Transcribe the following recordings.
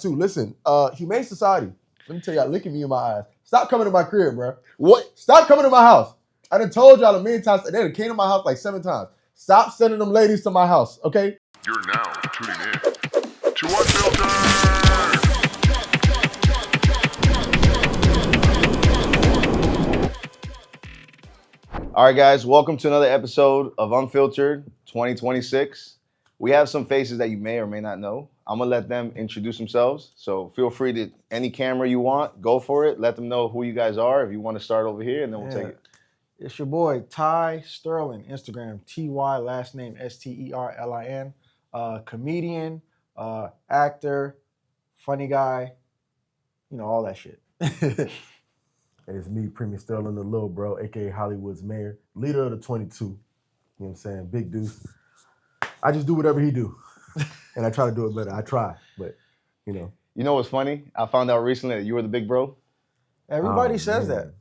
Too. Listen, Humane Society. Let me tell y'all, look at me in my eyes. Stop coming to my crib, bro. What? Stop coming to my house. I done told y'all a million times. They done came to my house like 7 times. Stop sending them ladies to my house, okay? You're now tuning in to Unfiltered. All right, guys, welcome to another episode of Unfiltered 2026. We have some faces that you may or may not know. I'm going to let them introduce themselves. So feel free to, any camera you want, go for it. Let them know who you guys are if you want to start over here, and then we'll take it. It's your boy, Ty Sterlin, Instagram, T-Y, last name S-T-E-R-L-I-N. Comedian, actor, funny guy, all that shit. And it's me, Premi Sterlin, the little bro, a.k.a. Hollywood's mayor, leader of the 22. You know what I'm saying? Big deuce. I just do whatever he do. And I try to do it better. I try, but, You know what's funny? I found out recently that you were the big bro. Everybody says that.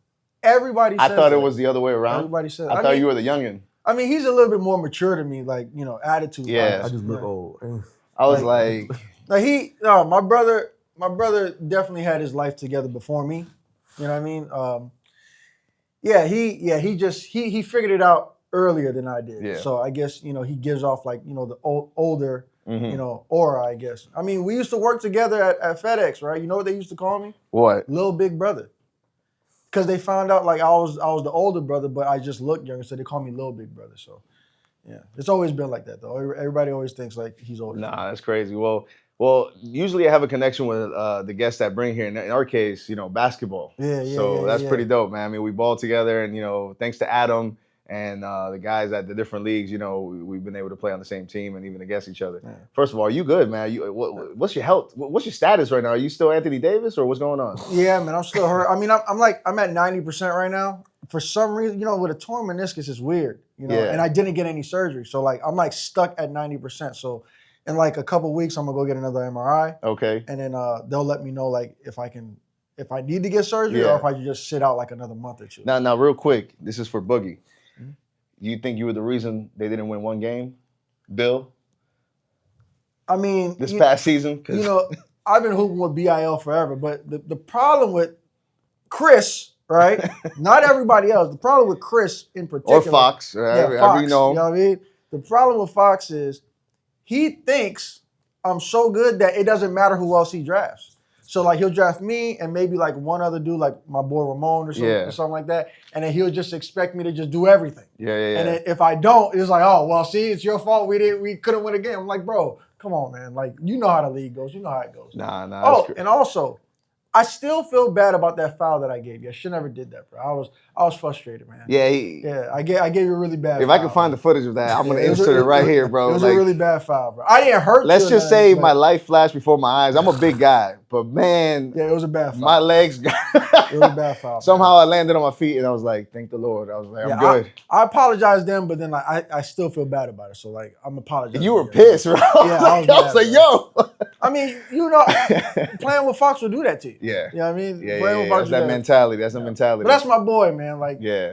Everybody says I thought that. it was the other way around. Everybody says I thought you were the youngin'. I mean, he's a little bit more mature than me, attitude. Yeah. I just look old. I was like my brother definitely had his life together before me. You know what I mean? He figured it out earlier than I did. Yeah. So I guess, he gives off the older, aura, I guess. I mean, we used to work together at FedEx, right? You know what they used to call me? What? Little Big Brother. Because they found out I was the older brother, but I just looked younger, so they call me Little Big Brother. So, yeah, it's always been like that though. Everybody always thinks he's older. Nah, that's crazy. Well, usually I have a connection with the guests that bring here. In our case, basketball. So that's pretty dope, man. I mean, we ball together, and thanks to Adam and the guys at the different leagues, we've been able to play on the same team and even against each other. Yeah. First of all, you good, man? What's your health? What's your status right now? Are you still Anthony Davis, or what's going on? Yeah, man, I'm still hurt. I mean, I'm at 90% right now. For some reason, with a torn meniscus, it's weird, and I didn't get any surgery. So, I'm stuck at 90%. So, in a couple weeks, I'm going to go get another MRI. Okay. And then they'll let me know, if I need to get surgery or if I can just sit out another month or two. Now, real quick, this is for Boogie. You think you were the reason they didn't win one game, Bill? I mean, this past season? I've been hooping with BIL forever, but the problem with Chris, right? Not everybody else. The problem with Chris in particular. Or Fox. Fox. You know what I mean? The problem with Fox is he thinks I'm so good that it doesn't matter who else he drafts. So he'll draft me and maybe one other dude, my boy Ramon or something like that, and then he'll just expect me to just do everything. Yeah. And then if I don't, it's oh well, see, it's your fault. We couldn't win a game. I'm like, bro, come on, man. You know how the league goes. You know how it goes. Nah. And also, I still feel bad about that foul that I gave you. I should never did that, bro. I was frustrated, man. Yeah. I gave you a really bad. If foul, I can find the footage of that, I'm gonna insert it it right here, bro. It was a really bad foul, bro. I didn't hurt. Let's just say my life flashed before my eyes. I'm a big guy, but man, it was a bad foul. My legs. It was a bad foul. Somehow I landed on my feet, and I was like, "Thank the Lord." I was like, "I'm good." I apologized then, but then I still feel bad about it. So I'm apologizing. You were pissed, bro. Yeah, I was like, "Yo." I mean, playing with Fox will do that to you. Yeah. You know what I mean? Yeah. That's that mentality. That's the mentality. But that's my boy, man.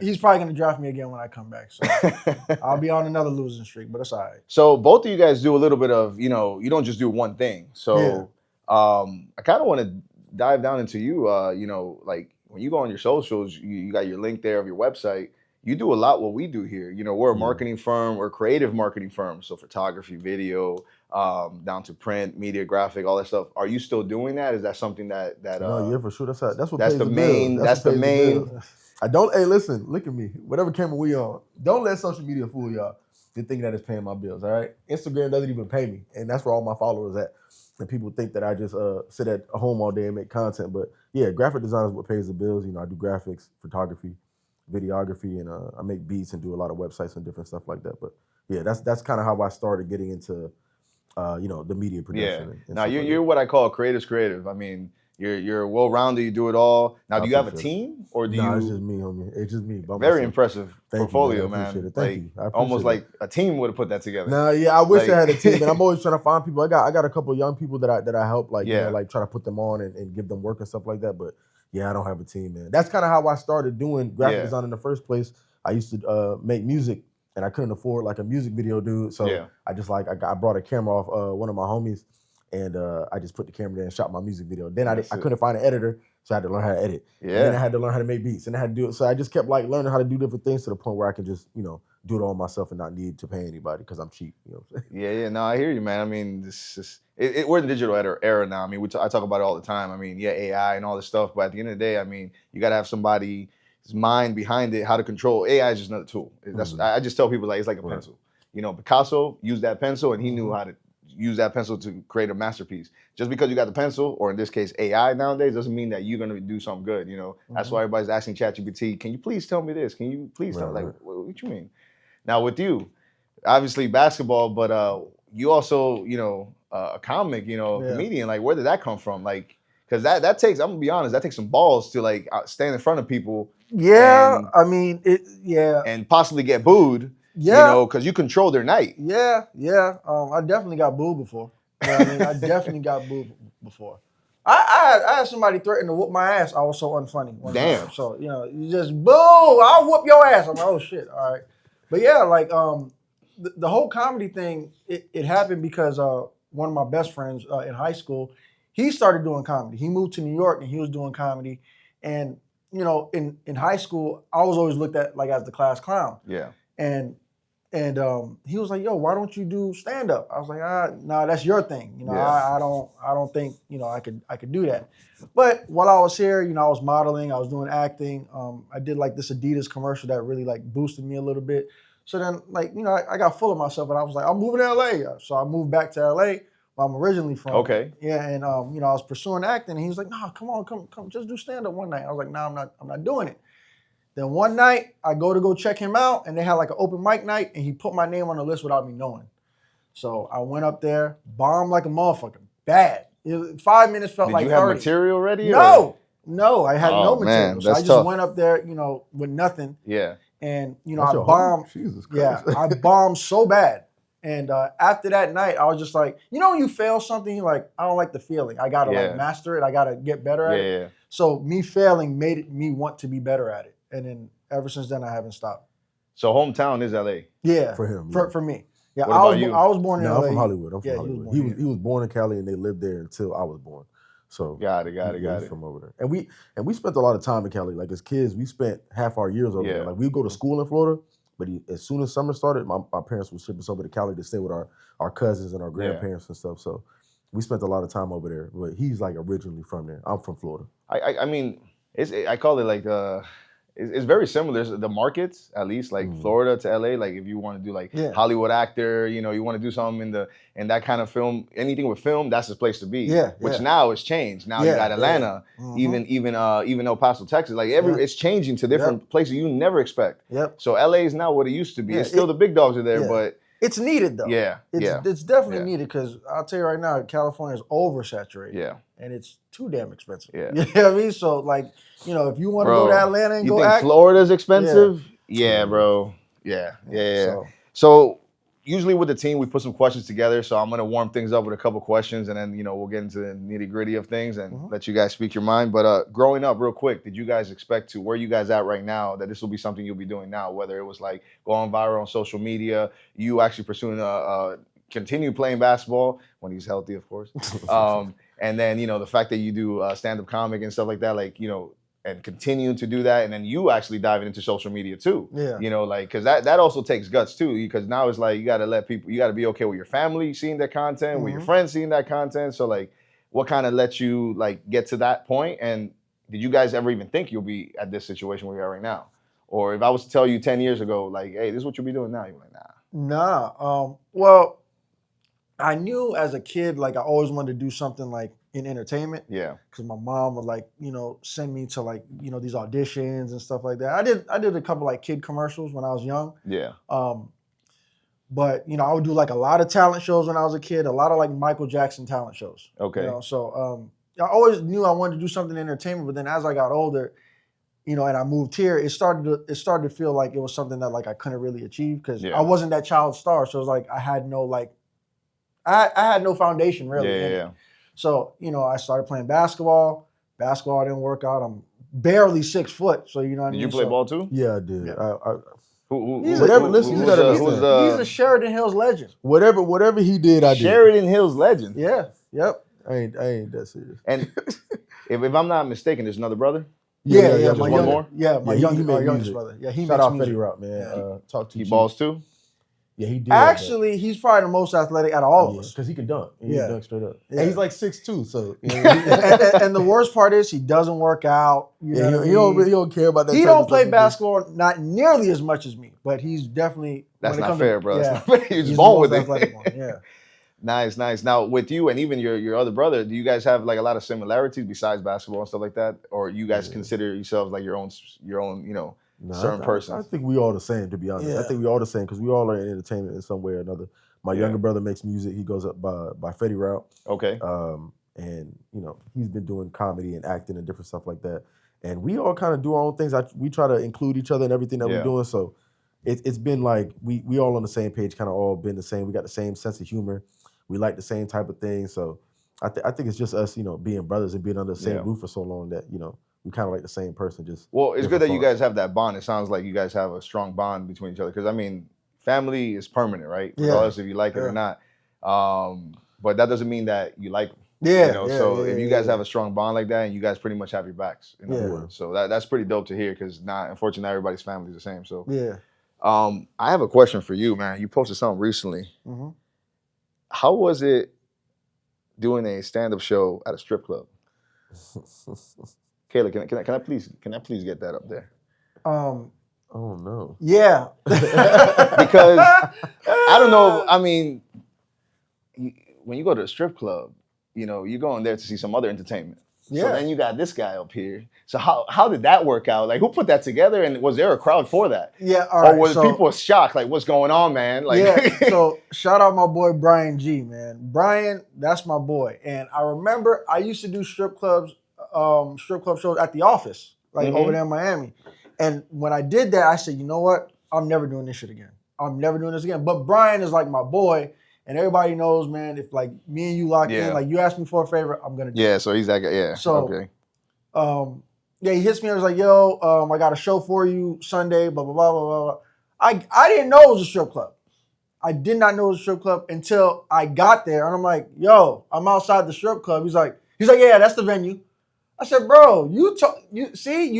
He's probably gonna draft me again when I come back. So I'll be on another losing streak, but it's all right. So both of you guys do a little bit of, you don't just do one thing. So I kind of want to dive down into you. When you go on your socials, you got your link there of your website. You do a lot what we do here. We're a marketing firm, we're a creative marketing firm. So photography, video, down to print, media, graphic, all that stuff. Are you still doing that? Is that something that No, yeah, for sure. That's what that's pays the main. bills. That's the main. I don't. Hey, listen, look at me. Whatever camera we on, don't let social media fool y'all. You think that it's paying my bills, all right? Instagram doesn't even pay me, and that's where all my followers at. And people think that I just sit at home all day and make content, but yeah, graphic design is what pays the bills. I do graphics, photography, videography, and I make beats and do a lot of websites and different stuff like that. But yeah, that's kind of how I started getting into the media production. Yeah. And now you're what I call a creative. I mean, you're well-rounded. You do it all. Now, do you have a team, or do you? No, it's just me, homie. It's just me. Very impressive portfolio, man. I appreciate it. Thank you. Almost like a team would have put that together. No, yeah, I wish I had a team, and I'm always trying to find people. I got a couple of young people that I help, try to put them on and give them work and stuff like that. But yeah, I don't have a team, man. That's kind of how I started doing graphic design in the first place. I used to make music, and I couldn't afford a music video dude, so I just I brought a camera off one of my homies. and I just put the camera there and shot my music video. Then I That's it. couldn't find an editor, so I had to learn how to edit. Yeah. And then I had to learn how to make beats, and I had to do it. So I just kept like learning how to do different things to the point where I could just, you know, do it all myself and not need to pay anybody because I'm cheap. You know what I'm saying? Yeah. No, I hear you, man. I mean, this is we're in the digital era now. I mean, I talk about it all the time. I mean, yeah, AI and all this stuff, but at the end of the day, I mean, you got to have somebody's mind behind it, how to control. AI is just another tool. That's I just tell people like it's like a pencil. You know, Picasso used that pencil and he knew how to use that pencil to create a masterpiece. Just because you got the pencil, or in this case AI nowadays, doesn't mean that you're gonna do something good. You know, that's why everybody's asking ChatGPT, "Can you please tell me this? Can you please tell me?" Like, what you mean? Now with you, obviously basketball, but you also, you know, a comic, you know, comedian. Like, where did that come from? Like, because that takes, I'm gonna be honest, that takes some balls to like stand in front of people. Yeah, and, I mean, and possibly get booed. Yeah, you know, because you control their night. Yeah. I definitely got booed before. You know what I mean, I definitely got booed before. I had somebody threaten to whoop my ass. I was so unfunny. Damn. So you know, you just boo. I'll whoop your ass. I'm like, oh shit. All right. But yeah, like the whole comedy thing, it happened because one of my best friends in high school, he started doing comedy. He moved to New York and he was doing comedy. And you know, in high school, I was always looked at like as the class clown. Yeah. And he was like, "Yo, why don't you do stand up?" I was like, "Nah, that's your thing. You know, I don't think, you know, I could do that." But while I was here, you know, I was modeling, I was doing acting. I did like this Adidas commercial that really like boosted me a little bit. So then, like, you know, I got full of myself, and I was like, "I'm moving to LA." So I moved back to LA, where I'm originally from. Okay. Yeah, and you know, I was pursuing acting, and he was like, "No, come, just do stand up one night." I was like, "No, I'm not doing it." Then one night, I go check him out, and they had like an open mic night, and he put my name on the list without me knowing. So I went up there, bombed like a motherfucker, bad. 5 minutes felt like 30. Did you have material ready? No, I had no material. Man, so I just tough. went up there, you know, with nothing. Yeah. And, you know, That's I bombed. Jesus Christ. Yeah, I bombed so bad. And after that night, I was just like, you know, when you fail something, you're like, I don't like the feeling. I got to like master it. I got to get better at it. Yeah. So me failing made me want to be better at it. And then ever since then, I haven't stopped. So hometown is LA. Yeah, For him. For me. Yeah, What about you? I was born in LA. I'm from Hollywood. I'm from Yeah, Hollywood. he He was born in Cali, and they lived there until I was born. So got it. He's from over there. And we spent a lot of time in Cali. Like as kids, we spent half our years over there. Like we'd go to school in Florida, but as soon as summer started, my parents would ship us over to Cali to stay with our cousins and our grandparents and stuff. So we spent a lot of time over there. But he's like originally from there. I'm from Florida. I mean, I call it like it's very similar. The markets, at least, like Florida to LA. Like if you want to do like Hollywood actor, you know, you want to do something in that kind of film, anything with film, that's the place to be. Yeah. Which now it's changed. Now you got Atlanta, even El Paso, Texas. Like it's changing to different places you never expect. Yep. So LA is not what it used to be. It's still the big dogs are there, but it's needed though. It's definitely needed because I'll tell you right now, California is oversaturated. Yeah. And it's too damn expensive. Yeah. You know what I mean? So like, you know, if you want to go to Atlanta and you go think act, Florida's expensive? Yeah, bro. Yeah. So usually with the team, we put some questions together. So I'm gonna warm things up with a couple questions, and then we'll get into the nitty gritty of things and let you guys speak your mind. But growing up, real quick, did you guys expect to where you guys at right now that this will be something you'll be doing now? Whether it was like going viral on social media, you actually pursuing continue playing basketball when he's healthy, of course. And then the fact that you do stand-up comic and stuff like that, like and continuing to do that, and then you actually diving into social media too. Yeah. Like because that also takes guts too. Because now it's like you got to let people, you got to be okay with your family seeing that content, with your friends seeing that content. So like, what kind of lets you like get to that point? And did you guys ever even think you'll be at this situation where you are right now? Or if I was to tell you 10 years ago, like, hey, this is what you'll be doing now, you're like, nah. Nah. Well, I knew as a kid, like I always wanted to do something like in entertainment. Yeah. Because my mom would like, send me to like, these auditions and stuff like that. I did a couple like kid commercials when I was young. Yeah. But I would do like a lot of talent shows when I was a kid, a lot of like Michael Jackson talent shows. Okay. So I always knew I wanted to do something in entertainment, but then as I got older, and I moved here, it started to feel like it was something that like I couldn't really achieve because I wasn't that child star. So it was like I had no like I had no foundation really. Yeah. So, I started playing basketball. Basketball didn't work out. I'm barely 6 foot. So, you know what I mean? Did you play ball too? Yeah, I did. Yeah. He's a Sheridan Hills legend. Whatever he did, I did. Sheridan Hills legend. Yeah. Yep. I ain't that serious. And if I'm not mistaken, there's another brother. Yeah, just my one young, more? yeah, my Yeah, he made youngest music. brother. Yeah, he Shout makes out music. Fetty Route, man. Yeah. Talk to He Chief. balls too. Yeah, he did. Actually, he's probably the most athletic out of all of us. Because he can dunk. He Yeah. can dunk straight up. Yeah. And he's like 6'2", so and the worst part is he doesn't work out. You know what I mean? he don't care about that. He type don't of play stuff. basketball not nearly as much as me, but he's definitely. That's when it not comes fair, to, bro. Yeah, That's not fair. You're he's just the born most with athletic it. one, yeah. Nice. Now with you and even your other brother, do you guys have like a lot of similarities besides basketball and stuff like that, or you guys consider yourselves like your own certain persons? I think we all the same, to be honest. Yeah. I think we all the same because we all are in entertainment in some way or another. My younger brother makes music. He goes up by Fetty Route. Okay. And he's been doing comedy and acting and different stuff like that. And we all kind of do our own things. We try to include each other in everything that we're doing. So it's been like we all on the same page, kind of all been the same. We got the same sense of humor. We like the same type of things. So I think it's just us, being brothers and being under the same roof for so long that, we kind of like the same person. It's good that you guys have that bond. It sounds like you guys have a strong bond between each other. Because, I mean, family is permanent, right? Regardless if you like it or not. But that doesn't mean that you like them. If you guys have a strong bond like that and you guys pretty much have your backs. So that's pretty dope to hear because unfortunately, not everybody's family is the same. So I have a question for you, man. You posted something recently. Mm-hmm. How was it doing a stand-up show at a strip club? Kayla, can I please get that up there? Oh no. Yeah. Because I don't know. I mean, when you go to a strip club, you're going there to see some other entertainment. Yeah. So then you got this guy up here. So how did that work out? Like, who put that together? And was there a crowd for that? Yeah. All right. Or was people shocked? Like, what's going on, man? Like, So shout out my boy Brian G, man. Brian, that's my boy. And I remember I used to do strip club shows at the office, like over there in Miami. And when I did that, I said, you know what? I'm never doing this shit again. I'm never doing this again. But Brian is like my boy. And everybody knows, man, if like me and you locked in, like you asked me for a favor, I'm gonna do it. So he's that guy. Yeah. So okay. He hits me and was like, yo, I got a show for you Sunday, blah, blah, blah, blah, blah. I didn't know it was a strip club. I did not know it was a strip club until I got there. And I'm like, yo, I'm outside the strip club. He's like, yeah, that's the venue. I said, bro, you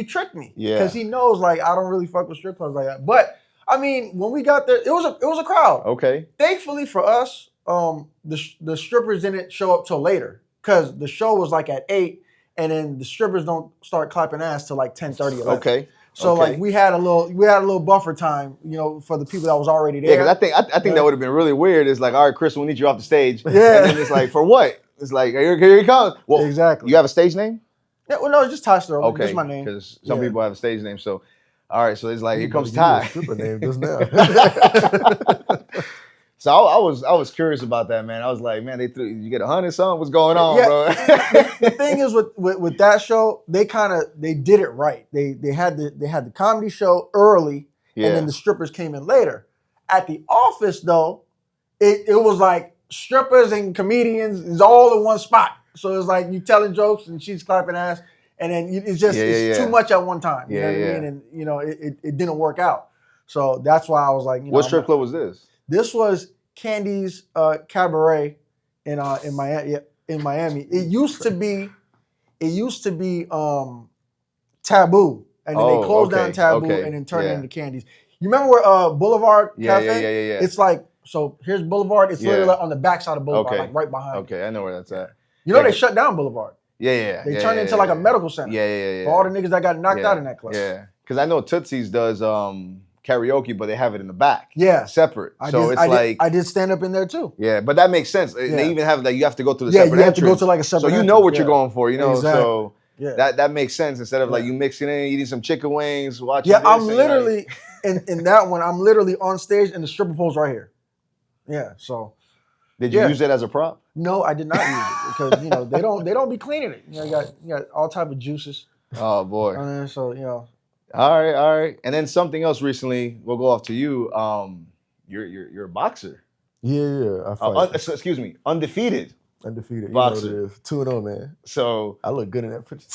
tricked me. Yeah. Because he knows like I don't really fuck with strip clubs like that. But I mean, when we got there, it was a crowd. Okay. Thankfully for us, the strippers didn't show up till later because the show was like at 8, and then the strippers don't start clapping ass till like 10:30, 11. Okay. So like we had a little buffer time, for the people that was already there. Yeah, because I think that would have been really weird. It's like, all right, Chris, we'll need you off the stage. Yeah. And then it's like, for what? It's like, here he comes. Well, exactly. You have a stage name? Yeah, well, no, it's just Ty Sterlin. Okay. That's my name. Because some people have a stage name. So, all right, so it's like, here comes Ty. Stripper name just now. So I was curious about that, man. I was like, man, you get 100 something? What's going on, bro? The thing is with that show, they did it right. They had the comedy show early, and then the strippers came in later. At the office though, it was like strippers and comedians is all in one spot. So it's like you telling jokes and she's clapping ass, and then it's just it's too much at one time. You know what I mean? And it didn't work out. So that's why I was like, what strip club was this? This was Candy's Cabaret in Miami. In Miami, it used to be Taboo, and then they closed down Taboo and then turned it into Candy's. You remember where Boulevard Cafe? Yeah. It's like, so here's Boulevard. It's literally on the backside of Boulevard, like right behind. Okay, I know where that's at. They shut down Boulevard. Yeah. They turned it into like a medical center. Yeah. For all the niggas that got knocked out in that club. Yeah, because I know Tootsie's does karaoke, but they have it in the back. Yeah. Separate. I did stand up in there too. Yeah, but that makes sense. They even have you have to go through the separate entrance. Yeah, you have to go to like a separate So you know what you're going for, Exactly. So that makes sense instead of like you mixing in, eating some chicken wings, watching this. I'm literally, in that one, I'm literally on stage and the stripper pole's right here. Yeah, so. Did you use it as a prop? No, I did not use it because, they don't be cleaning it. You got all type of juices. Oh, boy. So. All right. And then something else recently, we'll go off to you. You're a boxer. Yeah. I fight. Excuse me, undefeated. Undefeated. Boxer. You know what it is. 2-0, man. So I look good in that picture.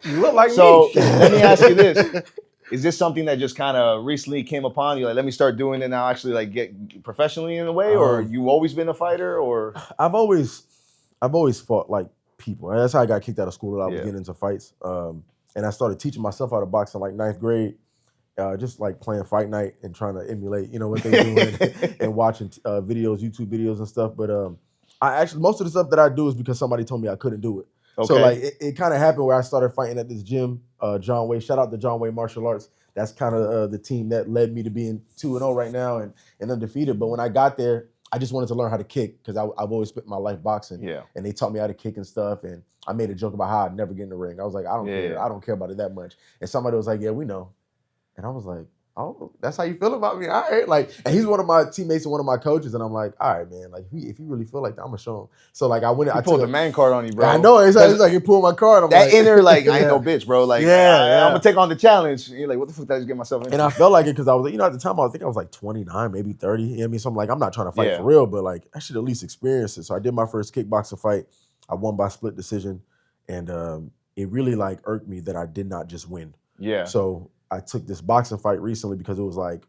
You look like me. So let me ask you this. Is this something that just kind of recently came upon you? Like, let me start doing it now, actually like get professionally in a way? Or you always been a fighter? Or I've always I've always fought like people. That's how I got kicked out of school. I was Yeah. getting into fights, and I started teaching myself how to box in like 9th grade. Just like playing Fight Night and trying to emulate, what they do and watching videos, YouTube videos and stuff. But I actually, most of the stuff that I do is because somebody told me I couldn't do it. Okay. So like it kind of happened where I started fighting at this gym, John Way. Shout out to John Way Martial Arts. That's kind of the team that led me to being 2-0 right now and undefeated. But when I got there, I just wanted to learn how to kick because I've always spent my life boxing. Yeah. And they taught me how to kick and stuff. And I made a joke about how I'd never get in the ring. I was like, I don't care. Yeah. I don't care about it that much. And somebody was like, yeah, we know. And I was like, oh, that's how you feel about me? All right. Like, and he's one of my teammates and one of my coaches. And I'm like, all right, man. Like, if you really feel like that, I'm going to show him. So, like, I went. I pulled the man card on you, bro. I know. It's like you pulled my card. I'm that like, inner, like, I ain't no bitch, bro. Like, Yeah. I'm going to take on the challenge. You're like, what the fuck did I just get myself into? And I felt like it because I was, at the time, I think I was like 29, maybe 30. You know what I mean? So I'm like, I'm not trying to fight for real, but like, I should at least experience it. So I did my first kickboxing fight. I won by split decision. And it really like irked me that I did not just win. Yeah. So I took this boxing fight recently because it was like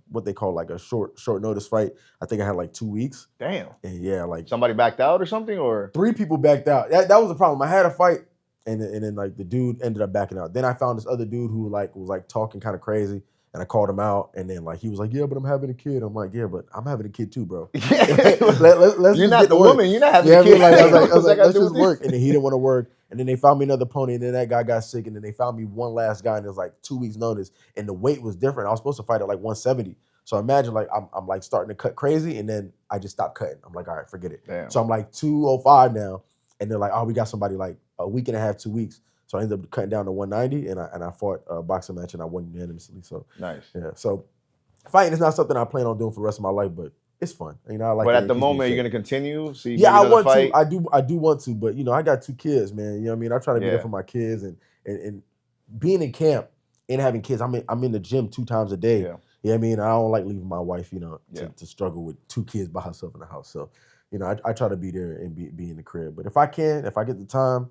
what they call like a short notice fight. I think I had like 2 weeks. Damn. And yeah, like Somebody backed out or something, or 3 people backed out. That was the problem. I had a fight and then like the dude ended up backing out. Then I found this other dude who like was like talking kind of crazy. And I called him out, and then like he was like, "Yeah, but I'm having a kid." I'm like, "Yeah, but I'm having a kid too, bro." let's You're not the woman. You're not having yeah, a kid. I was like, Let's let's just work. And then he didn't want to work. And then they found me another pony, and then that guy got sick, and then they found me one last guy, and it was like 2 weeks notice, and the weight was different. I was supposed to fight at like 170. So imagine like I'm like starting to cut crazy, and then I just stopped cutting. I'm like, all right, forget it. Damn. So I'm like 205 now, and they're like, oh, we got somebody like a week and a half, 2 weeks. So I ended up cutting down to 190, and I fought a boxing match, and I won unanimously. So Nice. yeah. So fighting is not something I plan on doing for the rest of my life, but it's fun. I like. But at the moment, you're gonna continue. So yeah, I want fight. to. I do want to, but I got 2 kids, man. You know what I mean? I try to be there Yeah. for my kids, and being in camp and having kids. I'm in the gym 2 times a day. Yeah. You know what I mean? I don't like leaving my wife, Yeah. to struggle with 2 kids by herself in the house. So, I try to be there and be in the crib. But if I get the time,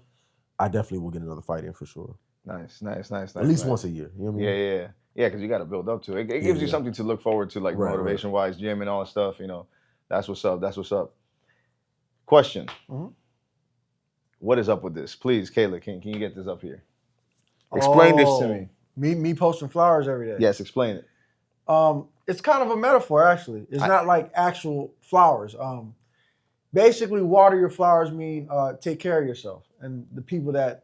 I definitely will get another fight in for sure. Nice. At least once a year. You know what I mean? Yeah, because you got to build up to it. It gives you something to look forward to, like Right, motivation-wise, gym and all that stuff. That's what's up. Question: Mhm. What is up with this? Please, Kayla, can you get this up here? Explain this to me. Me posting flowers every day. Yes, explain it. It's kind of a metaphor, actually. It's not like actual flowers. Basically, water your flowers mean take care of yourself and the people that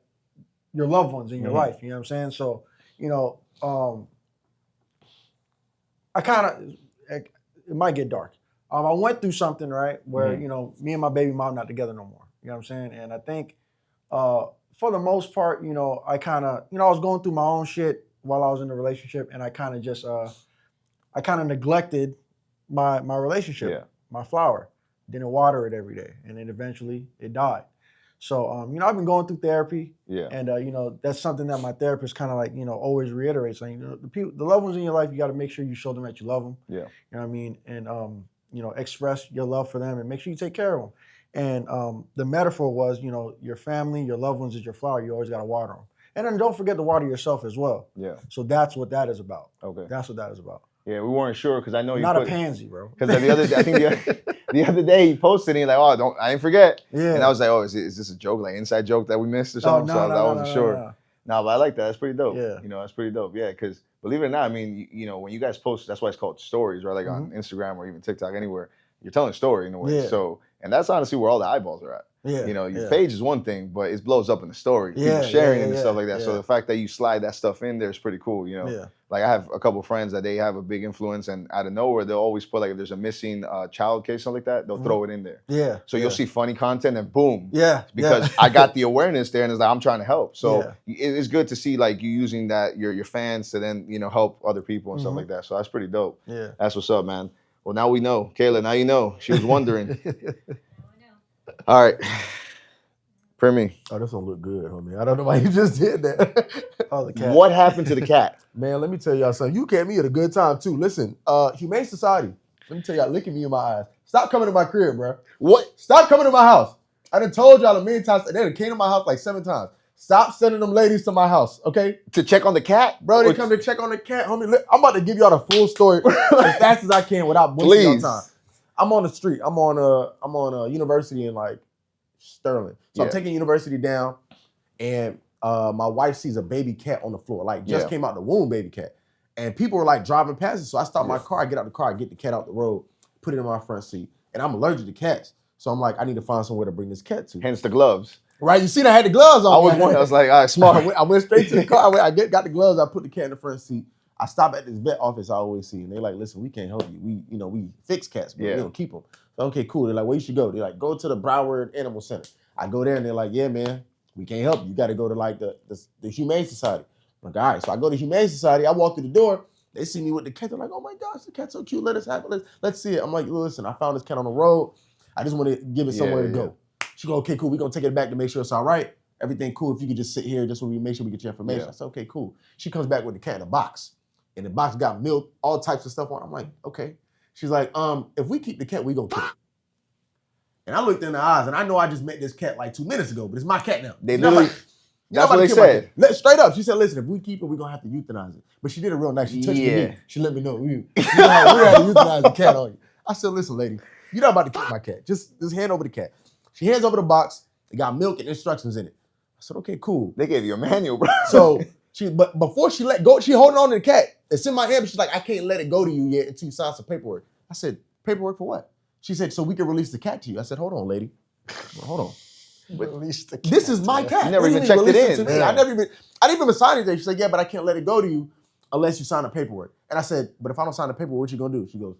your loved ones in your life. You know what I'm saying? So, I kind of it might get dark. I went through something, right, where me and my baby mom not together no more. You know what I'm saying? And I think for the most part, I kind of I was going through my own shit while I was in the relationship, and I kind of just I kind of neglected my relationship, my flower. Didn't water it every day, and then eventually it died. So I've been going through therapy, and that's something that my therapist kind of like always reiterates. Like, the loved ones in your life, you got to make sure you show them that you love them. Yeah, you know what I mean, and express your love for them, and make sure you take care of them. And the metaphor was, your family, your loved ones is your flower. You always got to water them, and then don't forget to water yourself as well. Yeah. So that's what that is about. Okay. That's what that is about. Yeah, we weren't sure because I know you Not a pansy, bro. Because the other day he posted and he's like, "Oh, I didn't forget." Yeah. And I was like, "Oh, is this a joke, like inside joke that we missed or something?" So I wasn't sure. No, but I like that. That's pretty dope. Yeah. That's pretty dope. Yeah, because believe it or not, I mean, when you guys post, that's why it's called stories, right? Like on Instagram or even TikTok, anywhere, you're telling a story in a way. Yeah. So, and that's honestly where all the eyeballs are at. Yeah. Your page is one thing, but it blows up in the story. People sharing it and stuff like that. Yeah. So the fact that you slide that stuff in there is pretty cool. Yeah. Like I have a couple of friends that they have a big influence, and out of nowhere they'll always put like if there's a missing child case, something like that, they'll throw it in there. Yeah. So you'll see funny content and boom. Yeah. Because I got the awareness there, and it's like I'm trying to help. So it's good to see like you using that your fans to then help other people and stuff like that. So that's pretty dope. Yeah. That's what's up, man. Well, now we know, Kayla. Now you know. She was wondering. All right. Premi. Oh, this don't look good, homie. I don't know why you just did that. Oh, the cat. What happened to the cat? Man, let me tell y'all something. You came me at a good time, too. Listen, Humane Society, let me tell y'all, look at me in my eyes. Stop coming to my crib, bro. What? Stop coming to my house. I done told y'all a million times. They done came to my house like 7 times. Stop sending them ladies to my house, okay? To check on the cat? Bro, they come to check on the cat, homie. Look, I'm about to give y'all the full story as fast as I can without wasting your time. I'm on the street. I'm on a university in like Sterlin. So I'm taking university down, and my wife sees a baby cat on the floor, like just came out the womb, baby cat. And people were like driving past it. So I stop my car, I get out the car, I get the cat out the road, put it in my front seat. And I'm allergic to cats. So I'm like, I need to find somewhere to bring this cat to. Hence the gloves. Right, you see, I had the gloves on. I was like, all right, smart. I went straight to the car. I got the gloves. I put the cat in the front seat. I stop at this vet office I always see, and they're like, "Listen, we can't help you. We fix cats, but we don't keep them." So, okay, cool. They're like, "Where you should go?" They're like, "Go to the Brotherhood Animal Center." I go there, and they're like, "Yeah, man, we can't help you. You got to go to like the Humane Society." I'm like, all right. So I go to Humane Society. I walk through the door. They see me with the cat. They're like, "Oh my gosh, the cat's so cute. Let us have it. Let's see it." I'm like, "Listen, I found this cat on the road. I just want to give it somewhere to go." She go, "Okay, cool. We're gonna take it back to make sure it's all right. Everything cool. If you could just sit here, just so we make sure we get your information." I said, "Okay, cool." She comes back with the cat in a box. And the box got milk, all types of stuff on it. I'm like, okay. She's like, if we keep the cat, we gonna kill it. And I looked in the eyes, and I know I just met this cat like 2 minutes ago, but it's my cat now. They literally, that's what they said. Straight up, she said, "Listen, if we keep it, we're gonna have to euthanize it." But she did it real nice. She touched me. She let me know we had to euthanize the cat on you. I said, "Listen, lady, you're not about to kill my cat. Just hand over the cat." She hands over the box. It got milk and instructions in it. I said, "Okay, cool." They gave you a manual, bro. So but before she let go, she holding on to the cat. It's in my hand, but she's like, "I can't let it go to you yet until you sign some paperwork." I said, "Paperwork for what?" She said, "So we can release the cat to you." I said, "Hold on, lady. Hold on. Release the cat. This is my cat." You never even checked it in. I didn't even sign anything. She said, "Yeah, but I can't let it go to you unless you sign the paperwork." And I said, "But if I don't sign the paperwork, what you gonna do?" She goes,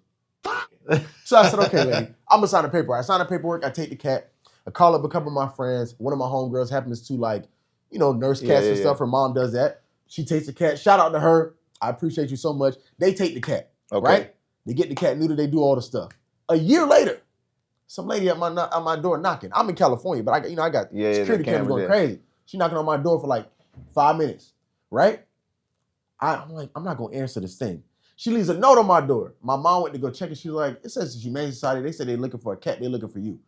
so I said, "Okay, lady, I'm gonna sign the paperwork." I sign the paperwork, I take the cat, I call up a couple of my friends. One of my homegirls happens to nurse cats and stuff. Her mom does that. She takes the cat. Shout out to her. I appreciate you so much. They take the cat, right? They get the cat neutered. They do all the stuff. A year later, some lady at my door knocking. I'm in California, but I got security cameras going crazy. She knocking on my door for like 5 minutes, right? I'm like, I'm not gonna answer this thing. She leaves a note on my door. My mom went to go check it. She's like, "It says the Humane Society. They said they're looking for a cat. They're looking for you."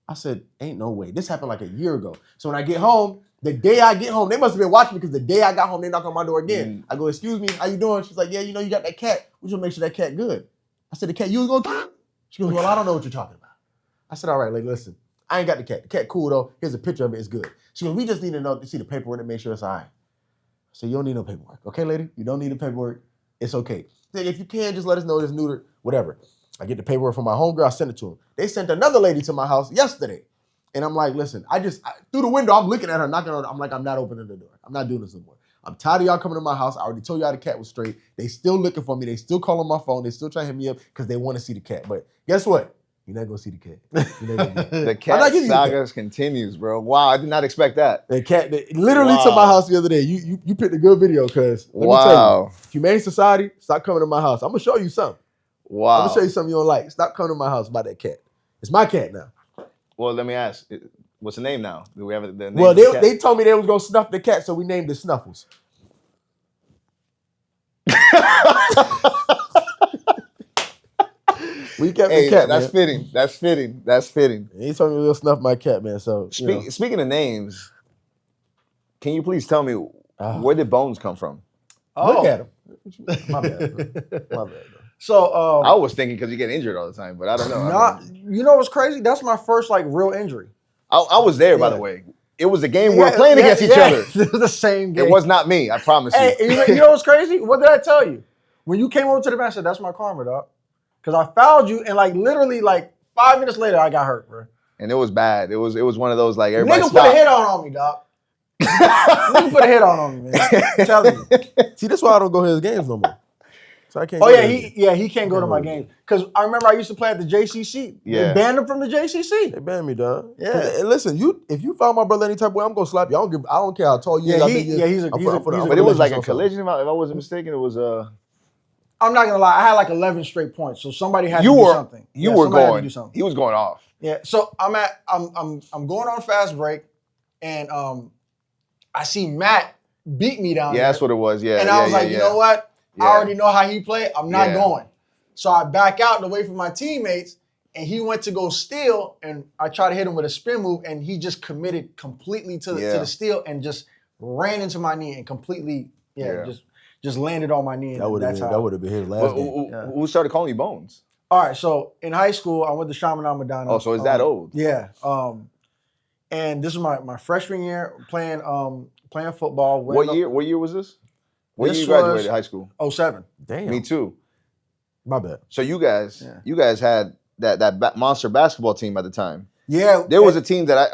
I said, "Ain't no way. This happened like a year ago." So when I get home, the day I get home, they must have been watching me because the day I got home, they knock on my door again. I go, "Excuse me, how you doing?" She's like, "Yeah, you got that cat. We should make sure that cat good." I said, "The cat you was gonna kill?" She goes, "Well, I don't know what you're talking about." I said, "All right, listen, I ain't got the cat. The cat cool though. Here's a picture of it. It's good." She goes, "We just need to see the paperwork to make sure it's all right." I said, "You don't need no paperwork. Okay, lady? You don't need the paperwork. It's okay. If you can, just let us know it's neutered, whatever." I get the paperwork from my homegirl. I send it to him. They sent another lady to my house yesterday. And I'm like, "Listen, through the window, I'm looking at her, knocking on her. I'm like, I'm not opening the door. I'm not doing this no more. I'm tired of y'all coming to my house. I already told y'all the cat was straight. They still looking for me. They still calling my phone. They still trying to hit me up because they want to see the cat. But guess what? You're not going to see the cat. The cat saga continues, bro. Wow, I did not expect that. The cat literally to my house the other day. You picked a good video because let me tell you, Humane Society, stop coming to my house. I'm going to show you something. Wow. I'm going to show you something you don't like. Stop coming to my house about that cat. It's my cat now. Well, let me ask, what's the name now? Do we have the name? Well, they told me they was going to snuff the cat, so we named it Snuffles. We kept the cat, that's man. fitting. That's fitting. That's fitting. He told me we'll snuff my cat, man. So speaking of names, can you please tell me where did Bones come from? Look at him. My bad, bro. So I was thinking because you get injured all the time, but I don't know. You know what's crazy? That's my first real injury. I was there, by the way. It was a game we were playing against each other. It was the same game. It was not me, I promise you. Hey, you know what's crazy? What did I tell you? When you came over to the bench, I said, "That's my karma, dog." Because I fouled you, and literally 5 minutes later, I got hurt, bro. And it was bad. It was one of those everybody Nigga put a hit on me, dog. Nigga put a hit on me, man. I'm telling you. See, that's why I don't go to his games no more. So I can't. He can't go to my games because I remember I used to play at the JCC. Yeah. They banned him from the JCC. They banned me, dog. Yeah. And listen, if you foul my brother any type of way, I'm gonna slap you. I don't care how tall you is. But it was like a collision. If I wasn't mistaken, it was I'm not gonna lie. I had 11 straight points, so somebody had to do something. You were going. He was going off. Yeah. So I'm going on fast break, and I see Matt beat me down there. Yeah, that's what it was. Yeah. And I was like, you know what? Yeah. I already know how he played. I'm not going. So I back out and away from my teammates, and he went to go steal, and I tried to hit him with a spin move, and he just committed completely to the steal and just ran into my knee and completely just landed on my knee. That would have been his last game. Who started calling you Bones? All right, so in high school, I went to Shaman Amadano. Oh, so is that old? Yeah. And this is my freshman year playing football. What year was this? What year you graduated high school? 07. Damn. Me too. My bad. So you guys had that monster basketball team at the time. Yeah. There was a team that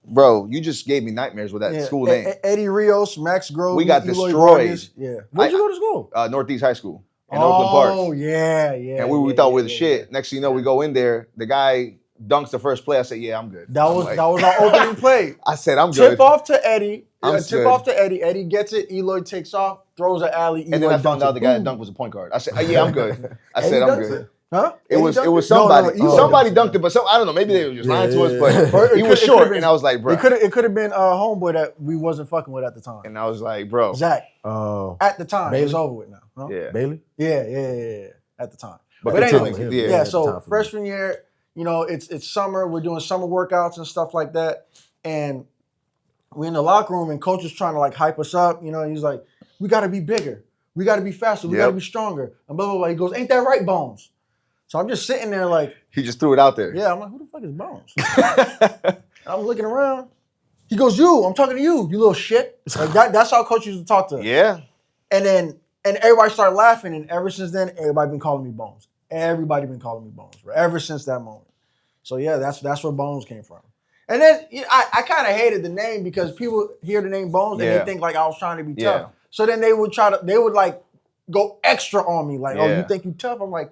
bro, you just gave me nightmares with that school name. Eddie Rios, Max Grove. We got Eloy destroyed. Vargas. Yeah. Where'd you go to school? Northeast High School in Oakland Park. Oh, yeah. And we thought we were the shit. Next thing you know, we go in there. The guy dunks the first play. I said, yeah, I'm good. That was our opening play. I said, I'm good. Tip off to Eddie. Good. Off to Eddie. Eddie gets it. Eloy takes off, throws an alley. And then I found out the guy that dunked was a point guard. I said, yeah, I'm good. I said, I'm good. Huh? It was somebody. Somebody dunked it, but I don't know. Maybe they were just lying to us. But he was short, and I was like, bro. It could have been a homeboy that we wasn't fucking with at the time. And I was like, bro. Zach. At the time, Bailey? it's over with now. Huh? Yeah. Bailey? Yeah. At the time. But anyway, so freshman year, it's summer. We're doing summer workouts and stuff like that, and we're in the locker room, and coach is trying to like hype us up. He's like, we got to be bigger. We got to be faster. We got to be stronger. And blah, blah, blah. He goes, ain't that right, Bones? So I'm just sitting there like. He just threw it out there. Yeah, I'm like, who the fuck is Bones? I'm looking around. He goes, I'm talking to you little shit. Like that's how coach used to talk to us. Yeah. And everybody started laughing, and ever since then, everybody been calling me Bones. Everybody been calling me Bones, bro, ever since that moment. So yeah, that's where Bones came from. And then I kind of hated the name because people hear the name Bones and they think like I was trying to be tough. So then they would like go extra on me, like, oh, you think you tough? I'm like,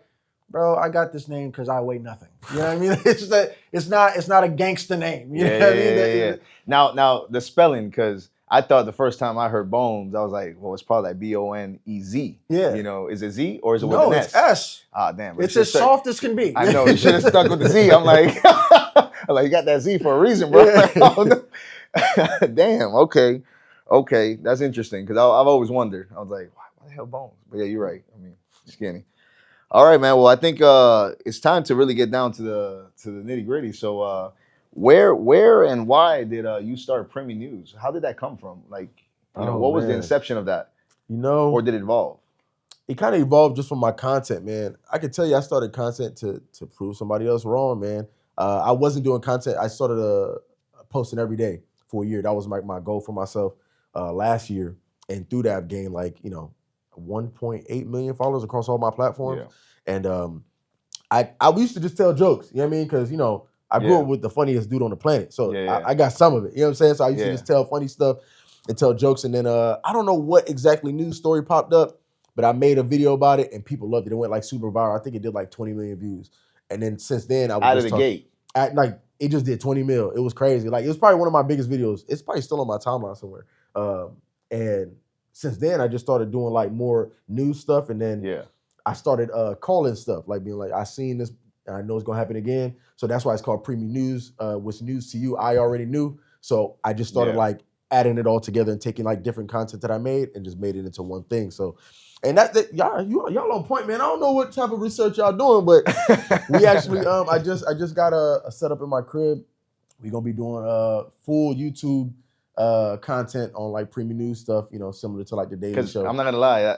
bro, I got this name because I weigh nothing. You know what I mean? It's just that it's not a gangster name. You know what I mean? Yeah. Now the spelling, because I thought the first time I heard Bones, I was like, well, it's probably like Bonez. Yeah. Is it Z or is it with an S? No, it's S. Ah, damn. It's as soft as can be. I know. You should have stuck with the Z. I'm like, you got that Z for a reason, bro. Yeah. Damn. Okay. That's interesting because I've always wondered. I was like, why the hell Bones? But yeah, you're right. I mean, skinny. All right, man. Well, I think it's time to really get down to the nitty gritty. So, where and why did you start Premi News? How did that come from? Like, what was the inception of that? Or did it evolve? It kind of evolved just from my content, man. I can tell you, I started content to prove somebody else wrong, man. I wasn't doing content. I started posting every day for a year. That was my goal for myself last year, and through that, I've gained 1.8 million followers across all my platforms. Yeah. And I used to just tell jokes, you know what I mean? Because, I grew up with the funniest dude on the planet. So I got some of it, you know what I'm saying? So I used to just tell funny stuff and tell jokes. And then I don't know what exactly news story popped up, but I made a video about it and people loved it. It went super viral. I think it did 20 million views. And then since then, I was out of the gate. It just did 20 mil. It was crazy. It was probably one of my biggest videos. It's probably still on my timeline somewhere. And since then, I just started doing more news stuff, and then I started calling stuff, being like, I seen this, and I know it's gonna happen again. So that's why it's called Premi News. What's news to you, I already knew. So I just started adding it all together and taking different content that I made and just made it into one thing. So, and y'all on point, man. I don't know what type of research y'all doing, but we actually, I just got a setup in my crib. We're gonna be doing full YouTube content on Premi News stuff, similar to the Daily Show. I'm not gonna lie,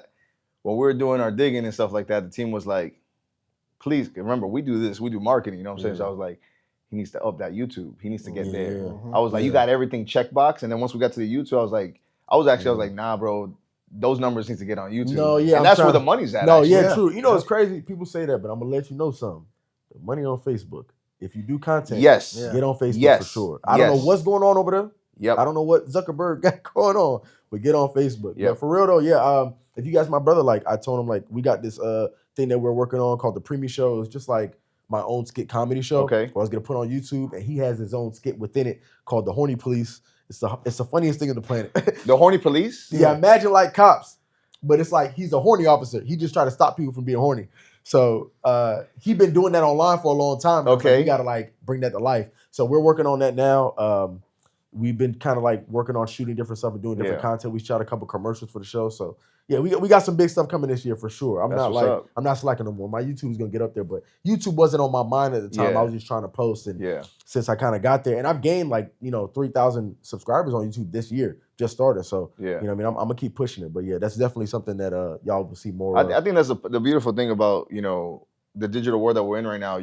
when we were doing our digging and stuff like that, the team was like, please, remember, we do this, we do marketing, you know what I'm saying? So I was like, he needs to up that YouTube. He needs to get there. I was like, you got everything checkbox. And then once we got to the YouTube, I was like, nah, bro, those numbers need to get on YouTube. No, yeah. And that's where the money's at. No, true. It's crazy. People say that, but I'm gonna let you know something. The money on Facebook. If you do content, get on Facebook for sure. I don't know what's going on over there. Yep. I don't know what Zuckerberg got going on, but get on Facebook. Yeah, for real though. If you guys my brother, I told him we got this thing that we're working on called the Premi Show. It's just my own skit comedy show. Okay. Where I was gonna put on YouTube, and he has his own skit within it called the Horny Police. It's the funniest thing on the planet. The Horny Police? Yeah, imagine cops, but it's he's a horny officer. He just try to stop people from being horny. So he been doing that online for a long time. Okay. We gotta bring that to life. So we're working on that now. We've been kind of working on shooting different stuff and doing different content. We shot a couple commercials for the show. So yeah, we got some big stuff coming this year for sure. I'm not slacking no more. My YouTube is gonna get up there, but YouTube wasn't on my mind at the time. I was just trying to post, and since I kind of got there, and I've gained 3,000 subscribers on YouTube this year. Just started, so I'm gonna keep pushing it. But yeah, that's definitely something that y'all will see more. I think that's the beautiful thing about the digital world that we're in right now,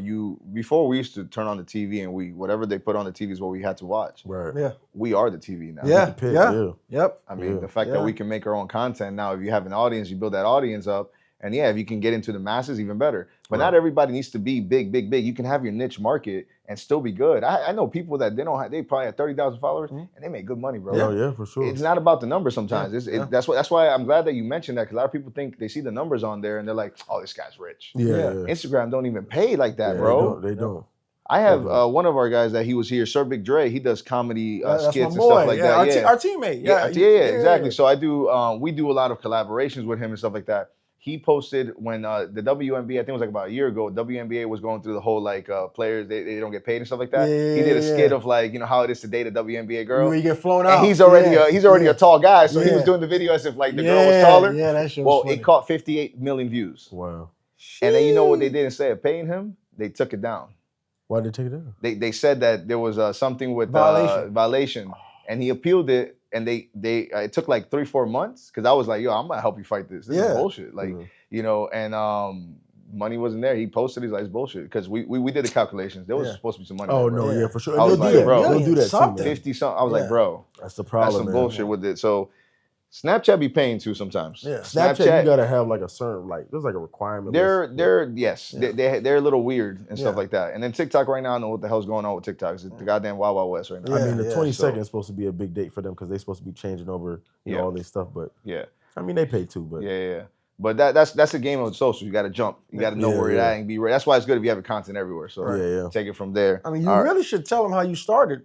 before we used to turn on the TV and whatever they put on the TV is what we had to watch. Right. Yeah. We are the TV now. Yeah. pick, Yeah. Yep. I mean, Yeah. the fact that we can make our own content now, if you have an audience, you build that audience up. And yeah, if you can get into the masses, even better. But not everybody needs to be big, big, big. You can have your niche market and still be good. I know people that they probably have 30,000 followers and they make good money, bro. Oh yeah, for sure. It's not about the numbers sometimes. That's why I'm glad that you mentioned that, because a lot of people think they see the numbers on there and they're like, oh, this guy's rich. Yeah. Instagram don't even pay like that, Yeah, bro. They don't. I have one of our guys that he was here, Sir Big Dre. He does comedy skits and boy. stuff like that. Our teammate. Yeah, exactly. So I do. We do a lot of collaborations with him and stuff like that. He posted when the WNBA, I think it was like about a year ago, WNBA was going through the whole like players they don't get paid and stuff like that. He did a skit of like, you know, how it is to date a WNBA girl. When you get flown out. And he's already a tall guy, so he was doing the video as if like the girl was taller. Yeah, that shit was Well, funny. it caught 58 million views. Wow. And then you know what they did instead of paying him? They took it down. Why did they take it down? They said that there was something with violation, and he appealed it. And it took like 3-4 months, because I was like, yo, I'm gonna help you fight this. This is bullshit. Like, you know, and money wasn't there. He posted, he's like, it's bullshit. Because we did the calculations. There was supposed to be some money. Oh there, no, for sure. I was like, bro, they'll do that something. too, man. 50 something. I was like, bro, that's the problem. That's some man. bullshit with it. So Snapchat be paying too sometimes. Yeah, Snapchat you gotta have like a certain there's like a requirement. They're a little weird and stuff like that. And then TikTok right now, I don't know what the hell's going on with TikTok. It's the goddamn Wild Wild West right now. I mean, the 22nd is supposed to be a big date for them because they're supposed to be changing over all this stuff. But I mean, they pay too. But But that's a game of social. You got to jump. You got to know where you're at and be ready. That's why it's good if you have content everywhere. So take it from there. I mean, you really should tell them how you started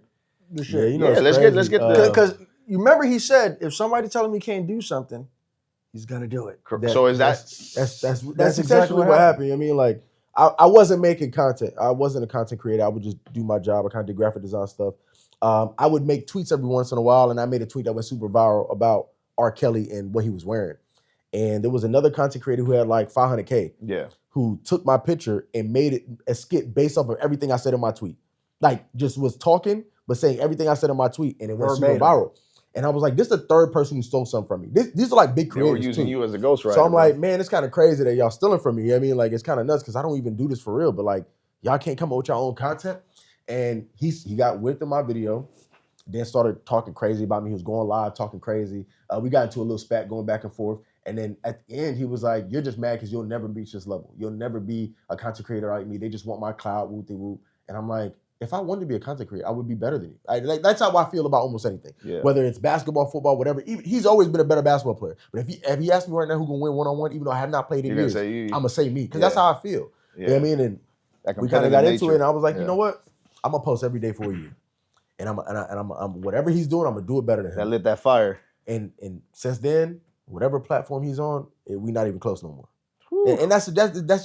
the shit. Yeah, you know, let's get the because you remember he said if somebody telling him he can't do something, he's gonna do it. So is that's exactly what happened. I mean, like I wasn't making content. I wasn't a content creator. I would just do my job. I kind of did graphic design stuff. I would make tweets every once in a while, and I made a tweet that went super viral about R. Kelly and what he was wearing. And there was another content creator who had like 500K. Yeah. Who took my picture and made it a skit based off of everything I said in my tweet. Like just was talking, but saying everything I said in my tweet, and it went super viral. And I was like, this is the third person who stole something from me. These are like big creators. They were using you as a ghostwriter. So I'm like, man, it's kind of crazy that y'all stealing from me. I mean, like, it's kind of nuts because I don't even do this for real. But like, y'all can't come up with your own content. And he got wind of my video, then started talking crazy about me. He was going live, talking crazy. We got into a little spat going back and forth. And then at the end, he was like, you're just mad because you'll never reach this level. You'll never be a content creator like me. They just want my clout, whoop-de-whoop. And I'm like, if I wanted to be a content creator, I would be better than you. That's how I feel about almost anything. Yeah. Whether it's basketball, football, whatever. He's always been a better basketball player. But if he asked me right now who can win one-on-one, even though I have not played in years, I'm going to say me. Because that's how I feel. Yeah. You know what I mean? And we kind of got into it, and I was like, you know what? I'm going to post every day for a year. And I'm whatever he's doing, I'm going to do it better than him. That lit that fire. And since then, whatever platform he's on, we're not even close no more. And that's